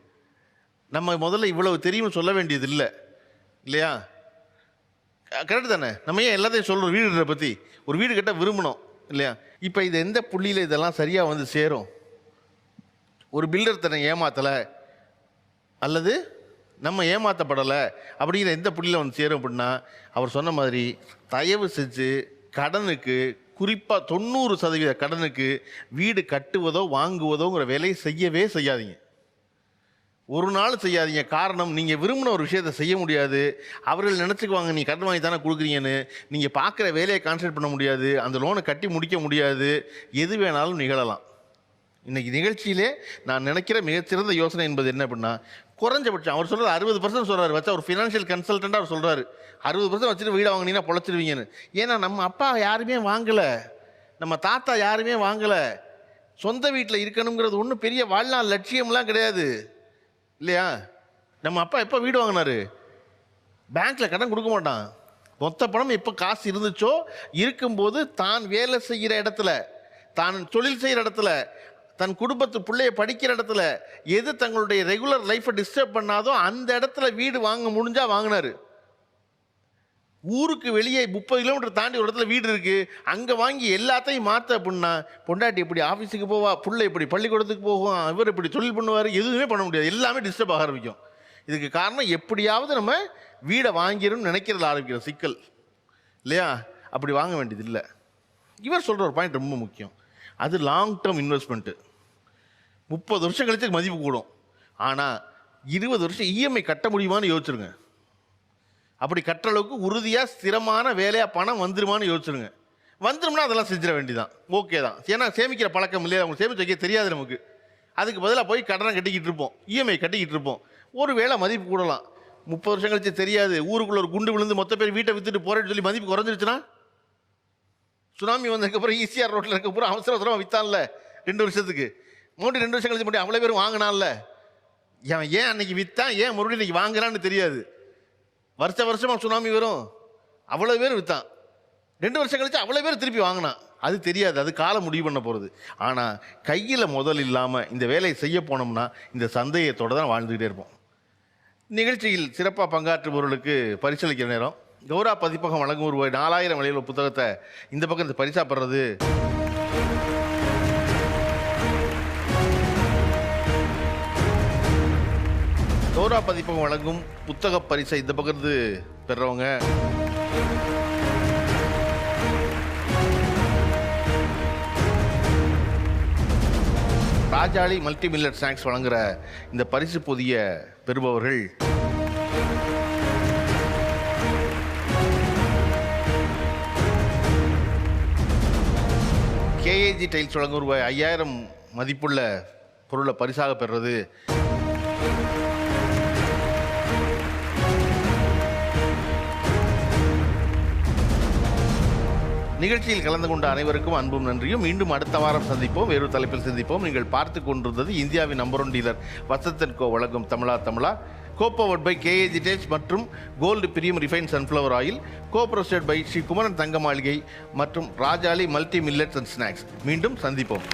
நம்ம முதல்ல இவ்வளவு தெரியும்னு சொல்ல வேண்டியது இல்லை இல்லையா? கரெக்டு தானே? நம்ம ஏன் எல்லாத்தையும் சொல்கிறோம் வீடுகளை பற்றி? ஒரு வீடு கட்ட விரும்பணும் இல்லையா? இப்போ இது எந்த புள்ளியில் இதெல்லாம் சரியாக சேரும்? ஒரு பில்டர் தன்னை ஏமாத்தலை அல்லது நம்ம ஏமாற்றப்படலை அப்படிங்கிற எந்த புள்ளியில் சேரும் அப்படின்னா, அவர் சொன்ன மாதிரி தயவு செஞ்சு கடனுக்கு, குறிப்பாக 90% கடனுக்கு வீடு கட்டுவதோ வாங்குவதோங்கிற வேலையை செய்யவே செய்யாதீங்க. ஒரு நாள் செய்யாதீங்க. காரணம், நீங்கள் விரும்பின ஒரு விஷயத்தை செய்ய முடியாது. அவர்கள் நினச்சிக்குவாங்க நீ கடன் வாங்கி தானே கொடுக்குறீங்கன்னு. நீங்கள் பார்க்குற வேலையை கான்சன்ட்ரேட் பண்ண முடியாது, அந்த லோனை கட்டி முடிக்க முடியாது, எது வேணாலும் நிகழலாம். இன்றைக்கி நிகழ்ச்சியிலே நான் நினைக்கிற மிகச்சிறந்த யோசனை என்பது என்ன அப்படின்னா, குறைஞ்சபட்சம் அவர் சொல்கிறது 60% சொல்கிறார். வச்சா ஒரு ஃபினான்ஷியல் கன்சல்டண்ட்டாக அவர் சொல்கிறாரு 60% வச்சுட்டு வீடை வாங்கினீங்கன்னா பொழைச்சிருவீங்கன்னு. ஏன்னா நம்ம அப்பா யாருமே வாங்கலை, நம்ம தாத்தா யாருமே வாங்கலை. சொந்த வீட்டில் இருக்கணுங்கிறது ஒன்றும் பெரிய வாழ்நாள் லட்சியம்லாம் கிடையாது இல்லையா? நம்ம அப்பா எப்போ வீடு வாங்கினாரு? பேங்க்கில் கடன் கொடுக்க மாட்டான். மொத்த பணம் எப்போ காசு இருந்துச்சோ இருக்கும்போது தான் வேலை செய்கிற இடத்துல, தான் தொழில் செய்கிற இடத்துல, தன் குடும்பத்து பிள்ளைய படிக்கிற இடத்துல, எது தங்களுடைய ரெகுலர் லைஃப்பை டிஸ்டர்ப் பண்ணாதோ அந்த இடத்துல வீடு வாங்க முடிஞ்சா வாங்கினார். ஊருக்கு வெளியே 30 கிலோமீட்டர் தாண்டி ஒரு இடத்துல வீடு இருக்குது, அங்கே வாங்கி எல்லாத்தையும் மாற்ற அப்படின்னா, பொண்டாட்டி இப்படி ஆஃபீஸுக்கு போவா, பிள்ளை இப்படி பள்ளிக்கூடத்துக்கு போகும், இவர் இப்படி தொழில் பண்ணுவார், எதுவுமே பண்ண முடியாது, எல்லாமே டிஸ்டர்ப் ஆக ஆரம்பிக்கும். இதுக்கு காரணம் எப்படியாவது நம்ம வீடை வாங்கிடணும்னு நினைக்கிறதுல ஆரம்பிக்கிற சிக்கல் இல்லையா? அப்படி வாங்க வேண்டியது இல்லை. இவர் சொல்கிற ஒரு பாயிண்ட் ரொம்ப முக்கியம். அது லாங் டேர்ம் இன்வெஸ்ட்மெண்ட்டு. 30 வருஷம் கழிச்சு மதிப்பு கூடும். ஆனால் 20 வருஷம் இஎம்ஐ கட்ட முடியுமான்னு யோசிச்சுருங்க. அப்படி கட்டுற அளவுக்கு உறுதியாக ஸ்திரமான வேலையாக பணம் வந்துருமான்னு யோசிச்சுருங்க. வந்துடும்னா அதெல்லாம் செஞ்சிட வேண்டியதான், ஓகே தான். ஏன்னா சேமிக்கிற பழக்கம் இல்லையா, அவங்க சேமிச்சு வைக்க தெரியாது நமக்கு. அதுக்கு பதிலாக போய் கடனை கட்டிக்கிட்டு இருப்போம், இஎம்ஐ கட்டிக்கிட்டு இருப்போம். ஒரு வேளை மதிப்பு கூடலாம். 30 வருஷம் கழிச்சு தெரியாது, ஊருக்குள்ளே ஒரு குண்டு விழுந்து மொத்த பேர் வீட்டை விற்றுட்டு போகிறேன்னு சொல்லி மதிப்பு குறைஞ்சிருச்சுன்னா, சுனாமி வந்ததுக்கப்புறம் ஈசிஆர் ரோட்டில் இருக்கப்பறம் அவசர அவசரமாக விற்றான்ல 2 வருஷத்துக்கு, மறுபடியும் 2 வருஷம் கழிச்சு மட்டும் அவ்வளோ பேர் வாங்கினான்ல, ஏன் அன்னைக்கு விற்றான், ஏன் மறுபடியும் இன்றைக்கி வாங்குறான்னு தெரியாது. வருஷமாக சுனாமி வரும், அவ்வளோ பேர் விற்றான், 2 வருஷம் கழிச்சு அவ்வளோ பேர் திருப்பி வாங்கினான், அது தெரியாது, அது காலம் முடிவு பண்ண போகிறது. ஆனால் கையில் முதல் இல்லாமல் இந்த வேலையை செய்ய போனோம்னா இந்த சந்தேகத்தோடு தான் வாழ்ந்துக்கிட்டே இருப்போம். நிகழ்ச்சியில் சிறப்பாக பங்காற்றுபவர்களுக்கு பரிசளிக்கிற நேரம். கௌரா பதிப்பகம் வழங்கும் ரூபாய் 4000 விலையில் புத்தகத்தை இந்த பக்கம் இந்த பரிசா பெறுறது கௌரா பதிப்பகம் வழங்கும் புத்தக பரிசை இந்த பகிர்ந்து பெறவங்க ராஜாளி மல்டி மில்லட் ஸ்நாக்ஸ் வழங்குகிற இந்த பரிசு பொதிய பெறுபவர்கள் கேஏஜி டைல்ஸ் வழங்கும் ரூபாய் 5000 மதிப்புள்ள பொருளை பரிசாக பெறுறது நிகழ்ச்சியில் கலந்து கொண்ட அனைவருக்கும் அன்பும் நன்றியும். மீண்டும் அடுத்த வாரம் சந்திப்போம், வேறு தலைப்பில் சந்திப்போம். நீங்கள் பார்த்து கொண்டிருந்தது இந்தியாவின் நம்பர் 1 டீலர் வசந்த் கோ வழங்கும் Tamizha copowered by KAG Tails மற்றும் gold Priyam refined sunflower oil, copresented by Sri Kumaran Thanga Maligai மற்றும் Rajali multi millets and snacks. மீண்டும் சந்திப்போம்.